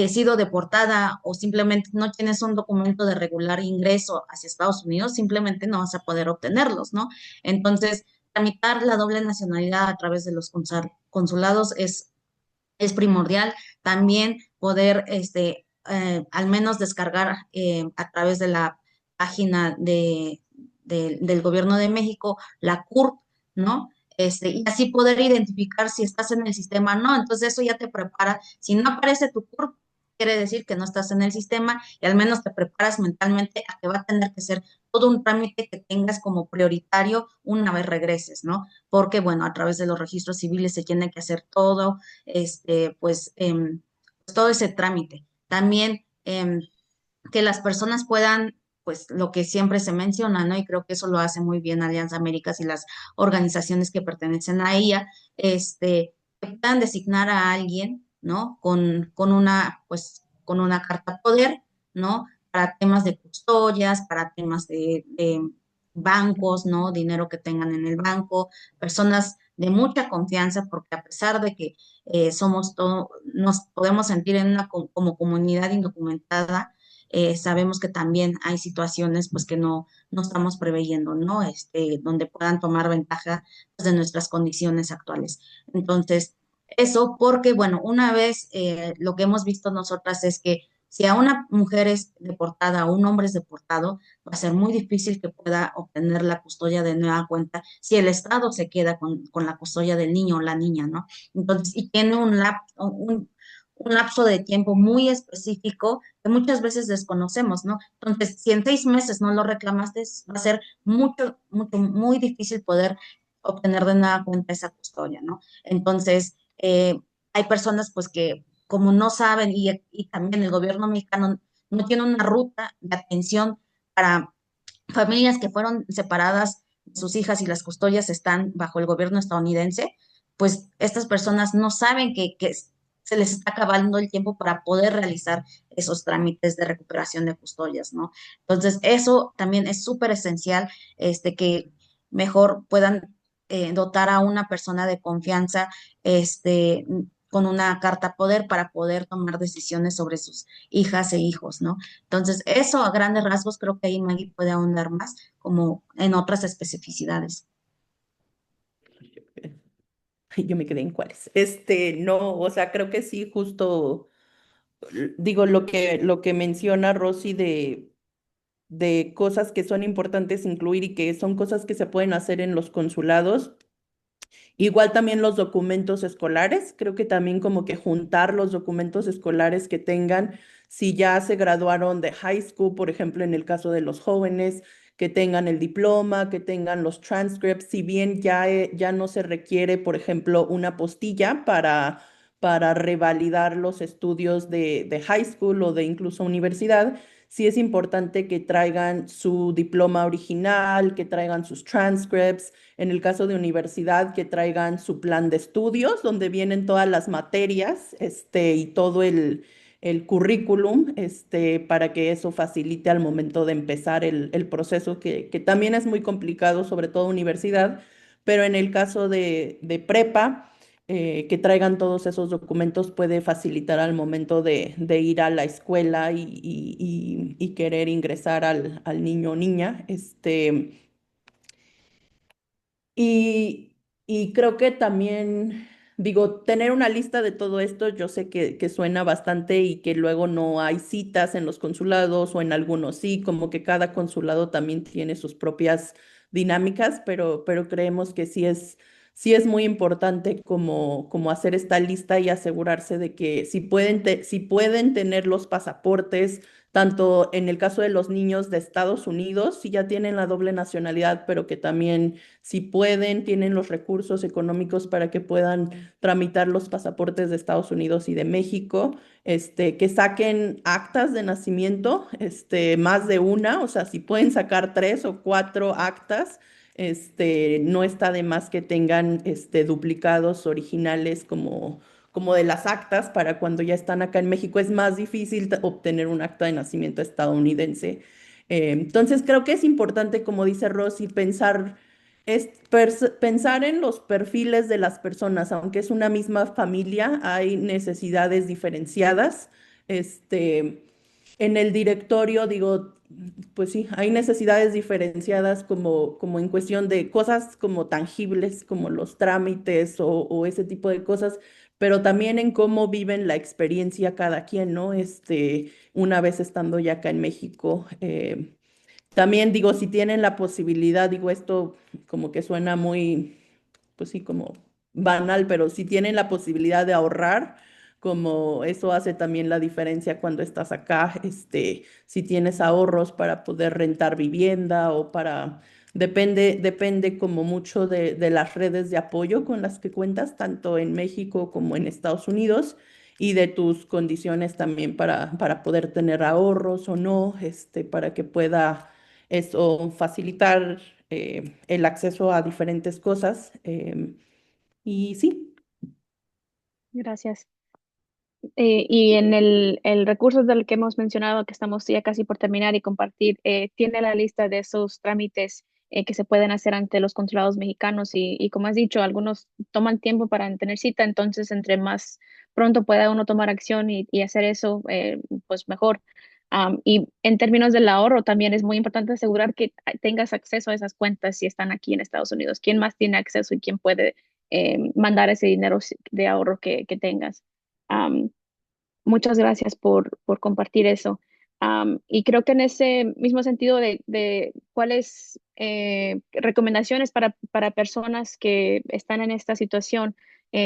sido deportada o simplemente no tienes un documento de regular ingreso hacia Estados Unidos, simplemente no vas a poder obtenerlos, ¿no? Entonces, tramitar la doble nacionalidad a través de los consulados es primordial. También poder, al menos descargar a través de la página del Gobierno de México, la CURP, ¿no? Y así poder identificar si estás en el sistema o no. Entonces eso ya te prepara. Si no aparece tu CURP, quiere decir que no estás en el sistema y al menos te preparas mentalmente a que va a tener que ser todo un trámite que tengas como prioritario una vez regreses, ¿no? Porque, bueno, a través de los registros civiles se tiene que hacer todo pues todo ese trámite. También que las personas puedan, pues lo que siempre se menciona, ¿no? Y creo que eso lo hace muy bien Alianza Américas y las organizaciones que pertenecen a ella, que puedan designar a alguien, ¿no? Con una carta poder, ¿no? Para temas de custodias, para temas de bancos, ¿no? Dinero que tengan en el banco, personas de mucha confianza, porque a pesar de que somos todo, nos podemos sentir en como comunidad indocumentada, sabemos que también hay situaciones pues que no estamos preveyendo, ¿no? Donde puedan tomar ventaja pues, de nuestras condiciones actuales. Entonces, eso porque, bueno, una vez lo que hemos visto nosotras es que si a una mujer es deportada o un hombre es deportado, va a ser muy difícil que pueda obtener la custodia de nueva cuenta si el Estado se queda con la custodia del niño o la niña, ¿no? Entonces, y tiene un lapso de tiempo muy específico que muchas veces desconocemos, ¿no? Entonces, si en 6 meses no lo reclamaste, va a ser muy difícil poder obtener de nueva cuenta esa custodia, ¿no? Entonces, hay personas pues que como no saben y también el gobierno mexicano no tiene una ruta de atención para familias que fueron separadas, sus hijas y las custodias están bajo el gobierno estadounidense, pues estas personas no saben que se les está acabando el tiempo para poder realizar esos trámites de recuperación de custodias, ¿no? Entonces, eso también es súper esencial, que mejor puedan dotar a una persona de confianza, con una carta poder para poder tomar decisiones sobre sus hijas e hijos, ¿no? Entonces, eso a grandes rasgos creo que ahí Maggie puede ahondar más como en otras especificidades. Yo me quedé en cuáles. No, o sea, creo que sí, justo digo lo que menciona Rosy de cosas que son importantes incluir y que son cosas que se pueden hacer en los consulados. Igual también los documentos escolares, creo que también como que juntar los documentos escolares que tengan, si ya se graduaron de high school, por ejemplo, en el caso de los jóvenes, que tengan el diploma, que tengan los transcripts, si bien ya no se requiere, por ejemplo, una apostilla para revalidar los estudios de high school o de incluso universidad, sí es importante que traigan su diploma original, que traigan sus transcripts, en el caso de universidad, que traigan su plan de estudios, donde vienen todas las materias, y todo el currículum, para que eso facilite al momento de empezar el proceso, que también es muy complicado, sobre todo universidad, pero en el caso de prepa, que traigan todos esos documentos puede facilitar al momento de ir a la escuela y querer ingresar al niño o niña. Y, y creo que también Digo, tener una lista de todo esto, yo sé que suena bastante y que luego no hay citas en los consulados o en algunos sí, como que cada consulado también tiene sus propias dinámicas, pero creemos que sí es muy importante como hacer esta lista y asegurarse de que si pueden tener los pasaportes, tanto en el caso de los niños de Estados Unidos, si ya tienen la doble nacionalidad, pero que también si pueden, tienen los recursos económicos para que puedan tramitar los pasaportes de Estados Unidos y de México, que saquen actas de nacimiento, más de una, o sea, si pueden sacar 3 o 4 actas, no está de más que tengan, duplicados originales como de las actas para cuando ya están acá en México. Es más difícil obtener un acta de nacimiento estadounidense. Entonces creo que es importante, como dice Rosy, pensar en los perfiles de las personas, aunque es una misma familia, hay necesidades diferenciadas. Este, en el directorio, digo, pues sí, hay necesidades diferenciadas como en cuestión de cosas como tangibles, como los trámites o ese tipo de cosas, pero también en cómo viven la experiencia cada quien, ¿no? Una vez estando ya acá en México. También digo, si tienen la posibilidad, digo esto como que suena muy, pues sí, como banal, pero si tienen la posibilidad de ahorrar, como eso hace también la diferencia cuando estás acá, si tienes ahorros para poder rentar vivienda o depende como mucho de las redes de apoyo con las que cuentas, tanto en México como en Estados Unidos. Y de tus condiciones también para poder tener ahorros o no, para que pueda eso facilitar el acceso a diferentes cosas. Y sí, Gracias. Y en el recurso del que hemos mencionado, que estamos ya casi por terminar y compartir, tiene la lista de esos trámites que se pueden hacer ante los consulados mexicanos y como has dicho, algunos toman tiempo para tener cita, entonces entre más pronto pueda uno tomar acción y hacer eso, pues mejor. Y en términos del ahorro, también es muy importante asegurar que tengas acceso a esas cuentas si están aquí en Estados Unidos. ¿Quién más tiene acceso y quién puede mandar ese dinero de ahorro que tengas? Muchas gracias por compartir eso. Y creo que en ese mismo sentido de cuáles recomendaciones para personas que están en esta situación,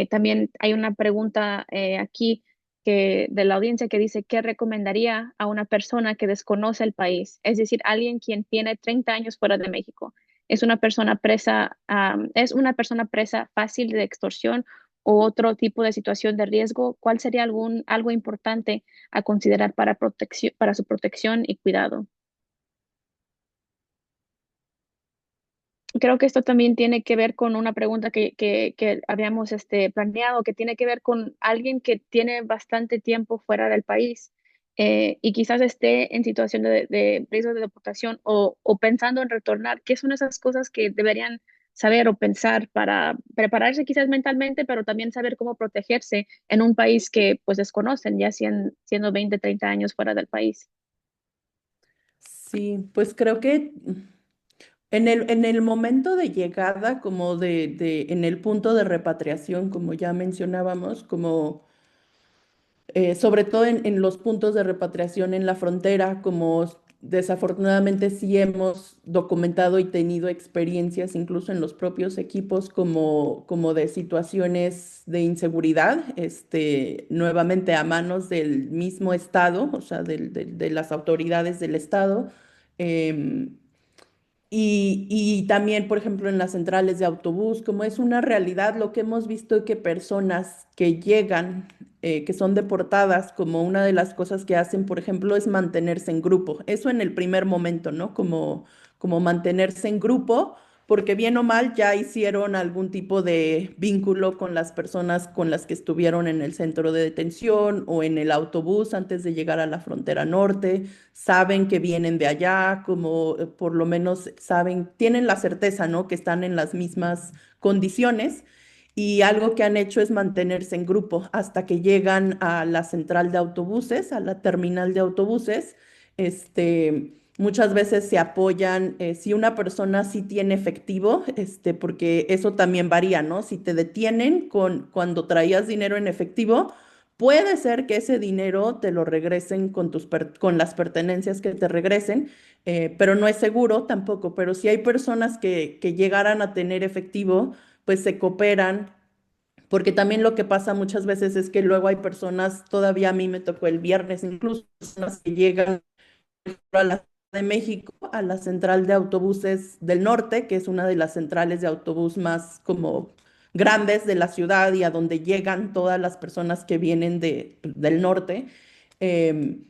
también hay una pregunta aquí de la audiencia que dice, ¿qué recomendaría a una persona que desconoce el país? Es decir, alguien quien tiene 30 años fuera de México. Es una persona presa fácil de extorsión o otro tipo de situación de riesgo, ¿cuál sería algo importante a considerar para su protección y cuidado? Creo que esto también tiene que ver con una pregunta que habíamos planeado, que tiene que ver con alguien que tiene bastante tiempo fuera del país y quizás esté en situación de riesgo de deportación o pensando en retornar. ¿Qué son esas cosas que deberían saber o pensar para prepararse quizás mentalmente, pero también saber cómo protegerse en un país que pues desconocen, ya siendo 20, 30 años fuera del país? sí, pues creo que en el momento de llegada, como en el punto de repatriación, como ya mencionábamos, sobre todo en los puntos de repatriación en la frontera, como desafortunadamente sí hemos documentado y tenido experiencias, incluso en los propios equipos, como de situaciones de inseguridad, nuevamente a manos del mismo Estado, o sea, de las autoridades del Estado. em, y también, por ejemplo, en las centrales de autobús, como es una realidad, lo que hemos visto es que personas que llegan, que son deportadas, como una de las cosas que hacen, por ejemplo, es mantenerse en grupo. Eso en el primer momento, ¿no? Como mantenerse en grupo, porque bien o mal ya hicieron algún tipo de vínculo con las personas con las que estuvieron en el centro de detención o en el autobús antes de llegar a la frontera norte, saben que vienen de allá, como por lo menos saben, tienen la certeza, ¿no? Que están en las mismas condiciones y algo que han hecho es mantenerse en grupo hasta que llegan a la central de autobuses, a la terminal de autobuses, este, muchas veces se apoyan, si una persona sí tiene efectivo, porque eso también varía, ¿no? Si te detienen cuando traías dinero en efectivo, puede ser que ese dinero te lo regresen con las pertenencias que te regresen, pero no es seguro tampoco. Pero si hay personas que llegaran a tener efectivo, pues se cooperan, porque también lo que pasa muchas veces es que luego hay personas, todavía a mí me tocó el viernes, incluso personas que llegan a la Ciudad de México, a la central de autobuses del norte, que es una de las centrales de autobús más como grandes de la ciudad y a donde llegan todas las personas que vienen del norte. em,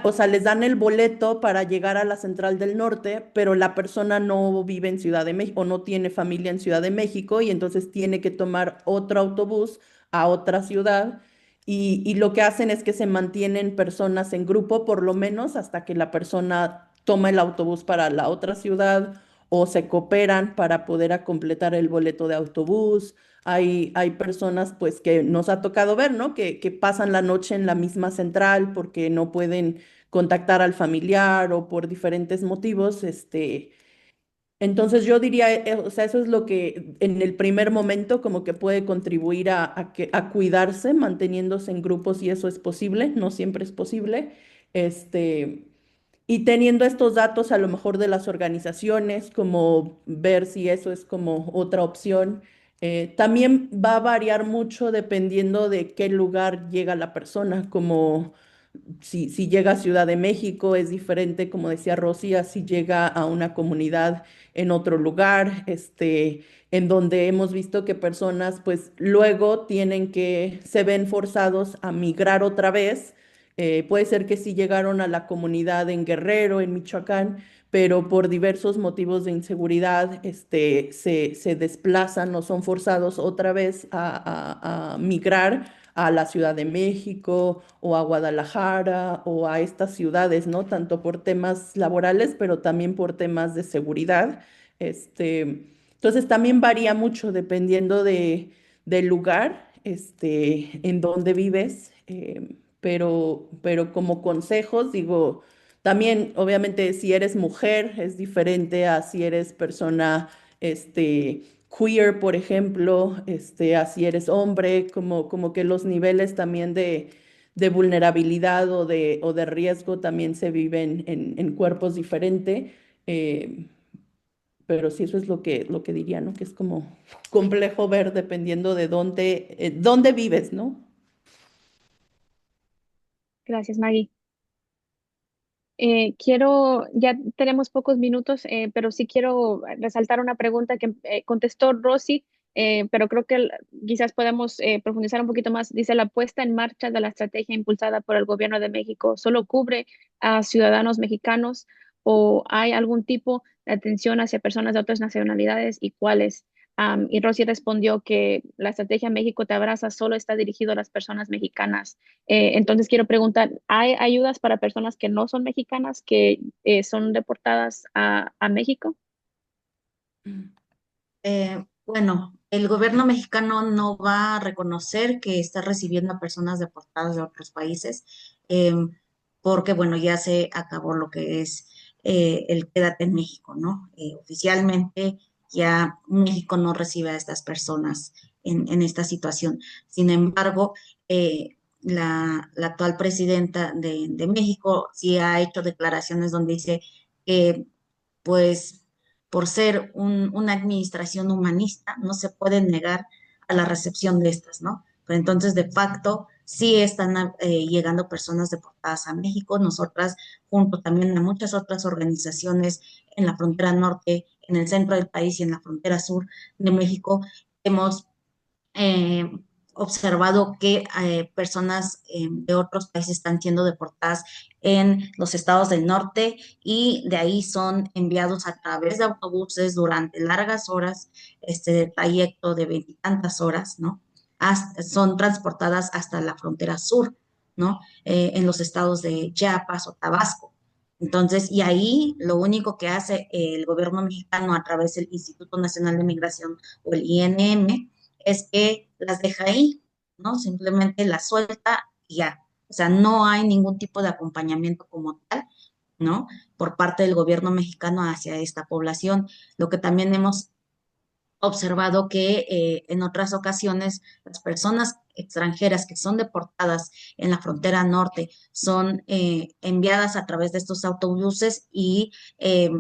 o sea, les dan el boleto para llegar a la central del norte, pero la persona no vive en Ciudad de México o no tiene familia en Ciudad de México y entonces tiene que tomar otro autobús a otra ciudad y lo que hacen es que se mantienen personas en grupo por lo menos hasta que la persona toma el autobús para la otra ciudad o se cooperan para poder completar el boleto de autobús. Hay personas pues que nos ha tocado ver, ¿no? Que pasan la noche en la misma central porque no pueden contactar al familiar o por diferentes motivos, entonces yo diría, o sea, eso es lo que en el primer momento como que puede contribuir a cuidarse, manteniéndose en grupos y eso es posible, no siempre es posible. Este, y teniendo estos datos a lo mejor de las organizaciones, como ver si eso es como otra opción. También va a variar mucho dependiendo de qué lugar llega la persona, como si llega a Ciudad de México es diferente, como decía Rosy, a si llega a una comunidad en otro lugar, en donde hemos visto que personas pues luego se ven forzados a migrar otra vez. Puede ser que sí llegaron a la comunidad en Guerrero, en Michoacán, pero por diversos motivos de inseguridad, se desplazan o son forzados otra vez a migrar a la Ciudad de México o a Guadalajara o a estas ciudades, ¿no? Tanto por temas laborales, pero también por temas de seguridad. Entonces también varía mucho dependiendo del lugar, en donde vives, pero como consejos, digo, también obviamente si eres mujer es diferente a si eres persona, queer, por ejemplo, así eres hombre, como que los niveles también de vulnerabilidad o de riesgo también se viven en cuerpos diferentes. eh, pero sí, eso es lo que diría, ¿no? Que es como complejo ver dependiendo de dónde vives, ¿no? Gracias, Maggie. Ya tenemos pocos minutos, pero sí quiero resaltar una pregunta que contestó Rosy, pero creo que quizás podemos profundizar un poquito más. Dice, la puesta en marcha de la estrategia impulsada por el gobierno de México solo cubre a ciudadanos mexicanos o hay algún tipo de atención hacia personas de otras nacionalidades y cuáles. Y Rosy respondió que la estrategia México Te Abraza solo está dirigido a las personas mexicanas. Entonces quiero preguntar, ¿hay ayudas para personas que no son mexicanas que son deportadas a México? Bueno, el gobierno mexicano no va a reconocer que está recibiendo a personas deportadas de otros países, porque, bueno, ya se acabó lo que es el Quédate en México, ¿no? Oficialmente ya México no recibe a estas personas en esta situación. Sin embargo, la actual presidenta de México sí ha hecho declaraciones donde dice que, pues, por ser una administración humanista, no se puede negar a la recepción de estas, ¿no? Pero entonces, de facto, sí están llegando personas deportadas a México. Nosotras, junto también a muchas otras organizaciones en la frontera norte, en el centro del país y en la frontera sur de México, hemos eh, observado que personas de otros países están siendo deportadas en los estados del norte y de ahí son enviados a través de autobuses durante largas horas, de trayecto de veintitantas horas, ¿no? Son transportadas hasta la frontera sur, ¿no? En los estados de Chiapas o Tabasco. Entonces, y ahí lo único que hace el gobierno mexicano a través del Instituto Nacional de Migración o el INM es que las deja ahí, ¿no? Simplemente las suelta y ya. O sea, no hay ningún tipo de acompañamiento como tal. ¿no? Por parte del gobierno mexicano hacia esta población. Lo que también hemos observado que en otras ocasiones las personas extranjeras que son deportadas en la frontera norte son enviadas a través de estos autobuses eh,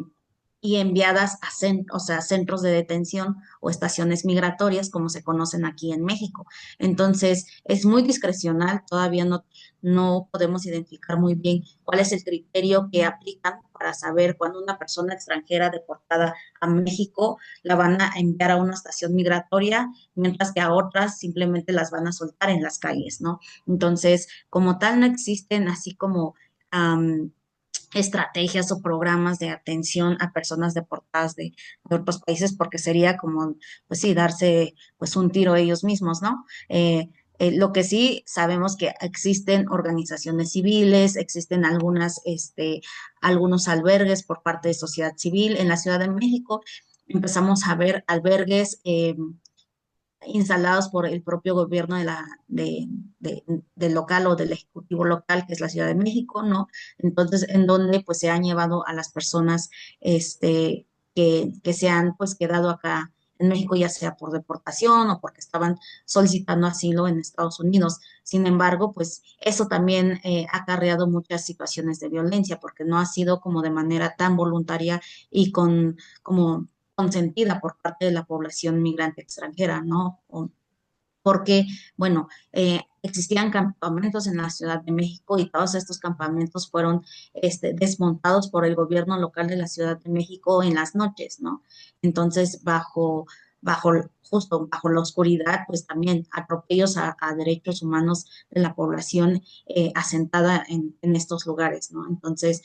y enviadas a o sea, centros de detención o estaciones migratorias, como se conocen aquí en México. Entonces, es muy discrecional, todavía no podemos identificar muy bien cuál es el criterio que aplican para saber cuando una persona extranjera deportada a México la van a enviar a una estación migratoria, mientras que a otras simplemente las van a soltar en las calles, ¿no? Entonces, como tal, no existen así como estrategias o programas de atención a personas deportadas de otros países, porque sería como, pues sí, darse pues un tiro ellos mismos, ¿no? Lo que sí sabemos que existen organizaciones civiles, existen algunos albergues por parte de sociedad civil en la Ciudad de México. Empezamos a ver albergues instalados por el propio gobierno de- del local o del ejecutivo local, que es la Ciudad de México, ¿no? Entonces, en donde pues se han llevado a las personas que se han pues quedado acá en México, ya sea por deportación o porque estaban solicitando asilo en Estados Unidos. Sin embargo, pues eso también ha acarreado muchas situaciones de violencia, porque no ha sido como de manera tan voluntaria y como consentida por parte de la población migrante extranjera, ¿no? Porque, bueno, existían campamentos en la Ciudad de México y todos estos campamentos fueron desmontados por el gobierno local de la Ciudad de México en las noches, ¿no? Entonces, bajo, justo bajo la oscuridad, pues también atropellos a derechos humanos de la población asentada en estos lugares, ¿no? Entonces,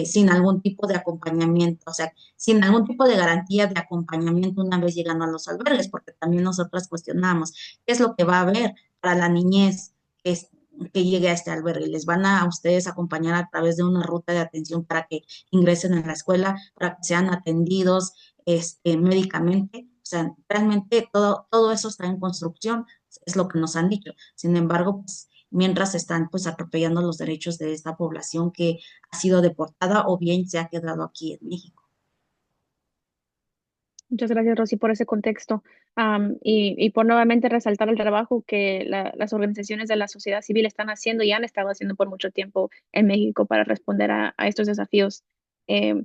sin algún tipo de acompañamiento, o sea, sin algún tipo de garantía de acompañamiento una vez llegando a los albergues, porque también nosotras cuestionamos qué es lo que va a haber para la niñez que llegue a este albergue. Les van a ustedes acompañar a través de una ruta de atención para que ingresen a la escuela, para que sean atendidos médicamente. O sea, realmente todo eso está en construcción, es lo que nos han dicho. Sin embargo, pues, mientras están pues atropellando los derechos de esta población que ha sido deportada o bien se ha quedado aquí en México. Muchas gracias, Rosy, por ese contexto, y por nuevamente resaltar el trabajo que las organizaciones de la sociedad civil están haciendo y han estado haciendo por mucho tiempo en México para responder a estos desafíos. Em,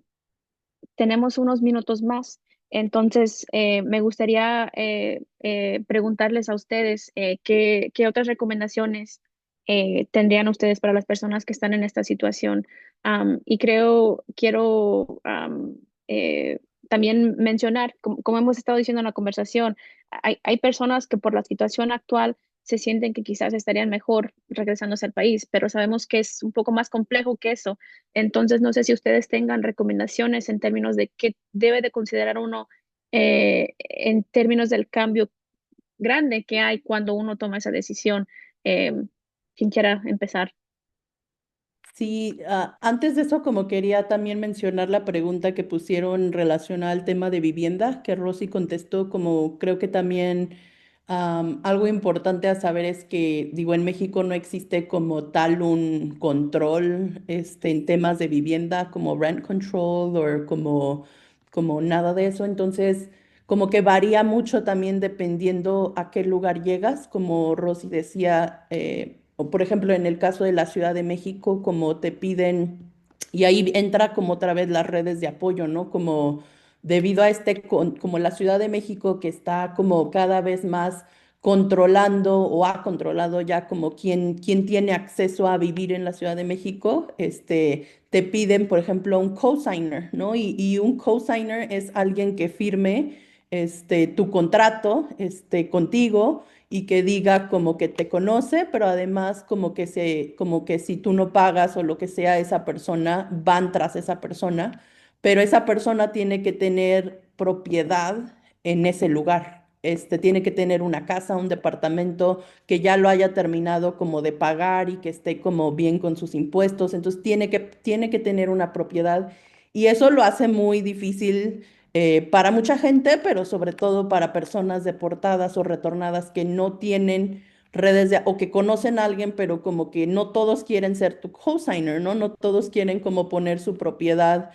Tenemos unos minutos más, entonces me gustaría preguntarles a ustedes qué otras recomendaciones tendrían ustedes para las personas que están en esta situación. Y quiero eh, también mencionar, como hemos estado diciendo en la conversación, hay personas que por la situación actual se sienten que quizás estarían mejor regresándose al país, pero sabemos que es un poco más complejo que eso. Entonces, no sé si ustedes tengan recomendaciones en términos de qué debe de considerar uno en términos del cambio grande que hay cuando uno toma esa decisión. Eh, Quien quiera empezar. Sí, antes de eso, como quería también mencionar la pregunta que pusieron relacionada al tema de vivienda, que Rosy contestó, como creo que también algo importante a saber es que, digo, en México no existe como tal un control en temas de vivienda, como rent control o como nada de eso. Entonces, como que varía mucho también dependiendo a qué lugar llegas, como Rosy decía, o por ejemplo en el caso de la Ciudad de México, como te piden, y ahí entra como otra vez las redes de apoyo, ¿no? Como debido a como la Ciudad de México que está como cada vez más controlando o ha controlado ya como quién tiene acceso a vivir en la Ciudad de México, te piden, por ejemplo, un cosigner, ¿no? Y un cosigner es alguien que firme tu contrato contigo y que diga como que te conoce, pero además como que si tú no pagas o lo que sea, esa persona van tras esa persona, pero esa persona tiene que tener propiedad en ese lugar. Tiene que tener una casa, un departamento que ya lo haya terminado como de pagar y que esté como bien con sus impuestos. Entonces tiene que tener una propiedad y eso lo hace muy difícil para mucha gente, pero sobre todo para personas deportadas o retornadas que no tienen o que conocen a alguien, pero como que no todos quieren ser tu cosigner, ¿no? No todos quieren como poner su propiedad,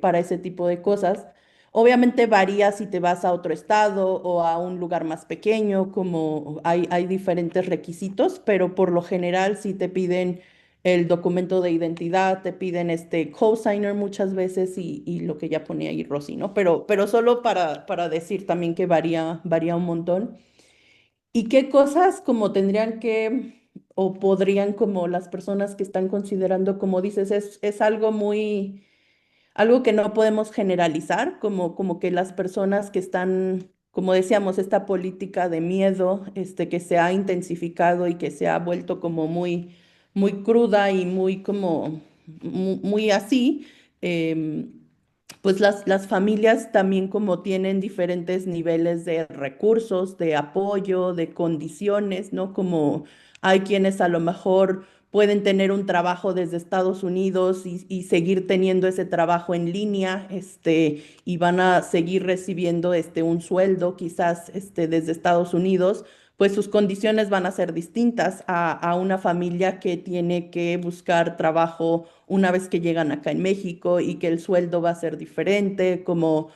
para ese tipo de cosas. Obviamente varía si te vas a otro estado o a un lugar más pequeño, como hay diferentes requisitos, pero por lo general sí te piden el documento de identidad, te piden este cosigner muchas veces y lo que ya ponía ahí Rosy, ¿no? Pero solo para decir también que varía un montón. ¿Y qué cosas como tendrían que o podrían como las personas que están considerando, como dices, es algo muy algo que no podemos generalizar, como que las personas que están, como decíamos, esta política de miedo, que se ha intensificado y que se ha vuelto como muy cruda y muy como, muy así, em, pues las familias también como tienen diferentes niveles de recursos, de apoyo, de condiciones, ¿no? Como hay quienes a lo mejor pueden tener un trabajo desde Estados Unidos y seguir teniendo ese trabajo en línea, y van a seguir recibiendo un sueldo quizás desde Estados Unidos, pues sus condiciones van a ser distintas a una familia que tiene que buscar trabajo una vez que llegan acá en México y que el sueldo va a ser diferente, como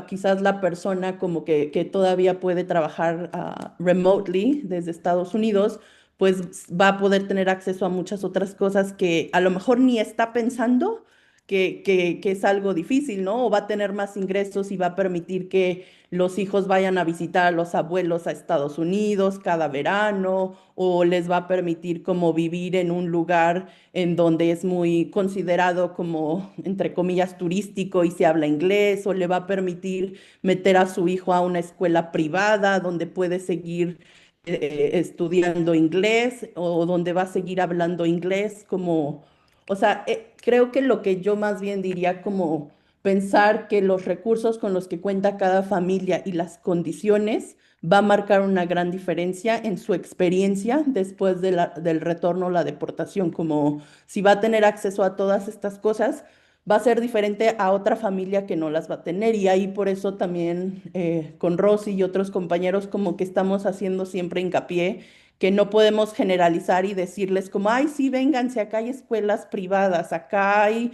quizás la persona como que todavía puede trabajar remotely desde Estados Unidos, pues va a poder tener acceso a muchas otras cosas que a lo mejor ni está pensando que es algo difícil, ¿no? O va a tener más ingresos y va a permitir que los hijos vayan a visitar a los abuelos a Estados Unidos cada verano, o les va a permitir como vivir en un lugar en donde es muy considerado como, entre comillas, turístico y se habla inglés, o le va a permitir meter a su hijo a una escuela privada donde puede seguir estudiando inglés o donde va a seguir hablando inglés, como, o sea, creo que lo que yo más bien diría como pensar que los recursos con los que cuenta cada familia y las condiciones va a marcar una gran diferencia en su experiencia después del retorno o la deportación, como si va a tener acceso a todas estas cosas, va a ser diferente a otra familia que no las va a tener. Y ahí por eso también con Rosy y otros compañeros como que estamos haciendo siempre hincapié que no podemos generalizar y decirles como, ay, sí, vénganse, acá hay escuelas privadas, acá hay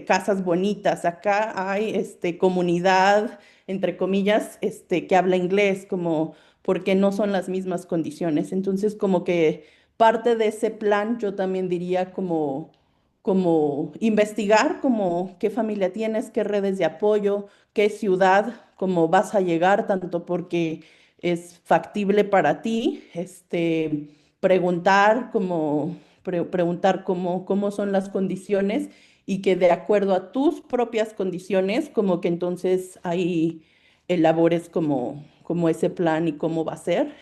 casas bonitas, acá hay comunidad, entre comillas, que habla inglés, como porque no son las mismas condiciones. Entonces, como que parte de ese plan, yo también diría como investigar como qué familia tienes, qué redes de apoyo, qué ciudad, cómo vas a llegar, tanto porque es factible para ti, preguntar preguntar cómo son las condiciones y que de acuerdo a tus propias condiciones, como que entonces ahí elabores como ese plan y cómo va a ser.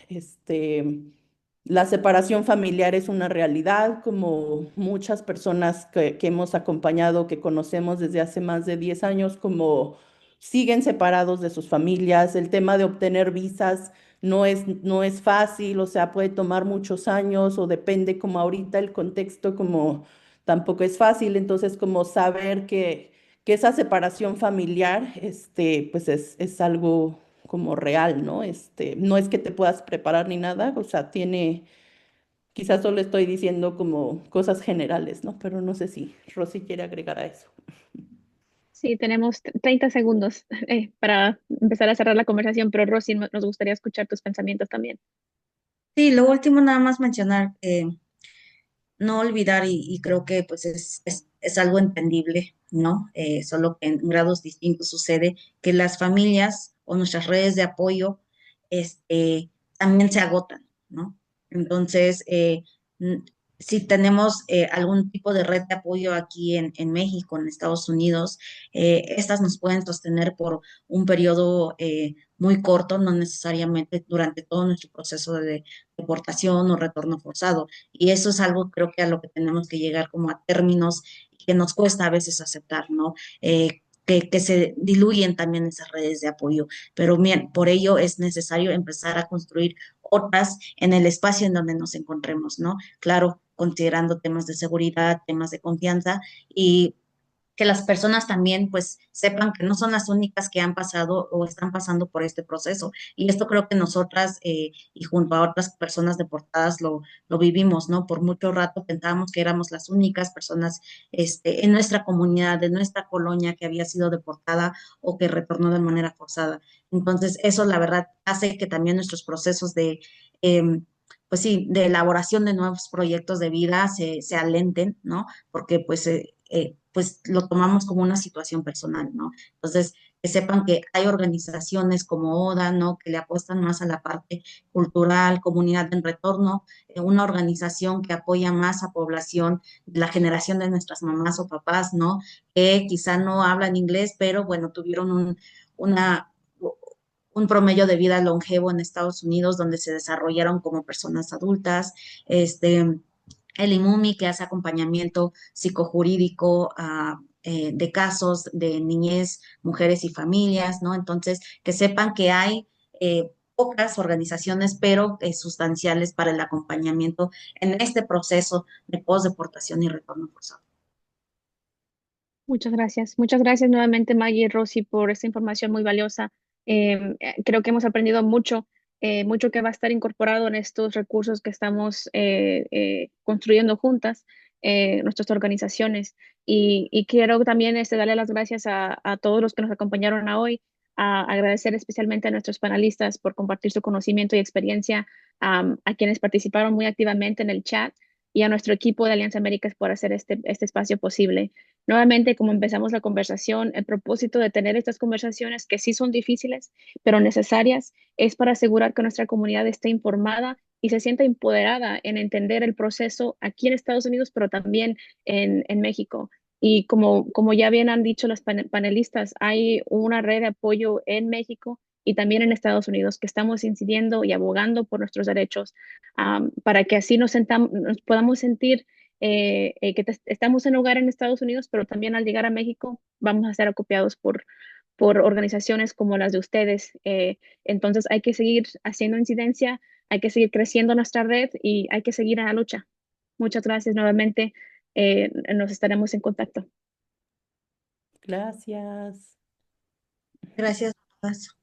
La separación familiar es una realidad, como muchas personas que hemos acompañado, que conocemos desde hace más de 10 años, como siguen separados de sus familias. El tema de obtener visas no es fácil, o sea, puede tomar muchos años o depende como ahorita el contexto, como tampoco es fácil. Entonces, como saber que esa separación familiar, pues es algo como real, ¿no? No es que te puedas preparar ni nada, o sea, quizás solo estoy diciendo como cosas generales, ¿no? Pero no sé si Rosy quiere agregar a eso. Sí, tenemos 30 segundos para empezar a cerrar la conversación, pero Rosy, nos gustaría escuchar tus pensamientos también. Sí, lo último nada más mencionar, no olvidar, y creo que pues es algo entendible, ¿no? Solo que en grados distintos sucede que las familias o nuestras redes de apoyo también se agotan, ¿no? Entonces, n- si tenemos algún tipo de red de apoyo aquí en México, en Estados Unidos, estas nos pueden sostener por un periodo muy corto, no necesariamente durante todo nuestro proceso de deportación o retorno forzado. Y eso es algo creo que a lo que tenemos que llegar como a términos que nos cuesta a veces aceptar, ¿no? Que se diluyen también esas redes de apoyo. Pero bien, por ello es necesario empezar a construir otras en el espacio en donde nos encontremos, ¿no? Claro, considerando temas de seguridad, temas de confianza y que las personas también pues sepan que no son las únicas que han pasado o están pasando por este proceso. Y esto creo que nosotras y junto a otras personas deportadas lo vivimos, ¿no? Por mucho rato pensábamos que éramos las únicas personas en nuestra comunidad, de nuestra colonia que había sido deportada o que retornó de manera forzada. Entonces, eso la verdad hace que también nuestros procesos de... pues sí, de elaboración de nuevos proyectos de vida se alenten, ¿no? Porque pues lo tomamos como una situación personal, ¿no? Entonces, que sepan que hay organizaciones como ODA, ¿no? Que le apuestan más a la parte cultural, comunidad en retorno, una organización que apoya más a población de la generación de nuestras mamás o papás, ¿no? Que quizá no hablan inglés, pero bueno, tuvieron una, un promedio de vida longevo en Estados Unidos donde se desarrollaron como personas adultas, el IMUMI, que hace acompañamiento psicojurídico de casos de niñez, mujeres y familias, ¿no? Entonces, que sepan que hay pocas organizaciones, pero sustanciales para el acompañamiento en este proceso de postdeportación y retorno forzado. Muchas gracias. Muchas gracias nuevamente, Maggie y Rosy, por esta información muy valiosa. Creo que hemos aprendido mucho, mucho que va a estar incorporado en estos recursos que estamos construyendo juntas, nuestras organizaciones. Y quiero también darle las gracias a todos los que nos acompañaron hoy, a agradecer especialmente a nuestros panelistas por compartir su conocimiento y experiencia, a quienes participaron muy activamente en el chat y a nuestro equipo de Alianza Américas por hacer este espacio posible. Nuevamente, como empezamos la conversación, el propósito de tener estas conversaciones que sí son difíciles, pero necesarias, es para asegurar que nuestra comunidad esté informada y se sienta empoderada en entender el proceso aquí en Estados Unidos, pero también en México. Y como ya bien han dicho los panelistas, hay una red de apoyo en México y también en Estados Unidos que estamos incidiendo y abogando por nuestros derechos, para que así nos podamos sentir estamos en hogar en Estados Unidos, pero también al llegar a México vamos a ser acopiados por organizaciones como las de ustedes. Entonces hay que seguir haciendo incidencia, hay que seguir creciendo nuestra red y hay que seguir en la lucha. Muchas gracias nuevamente. Nos estaremos en contacto. Gracias. Gracias a todas.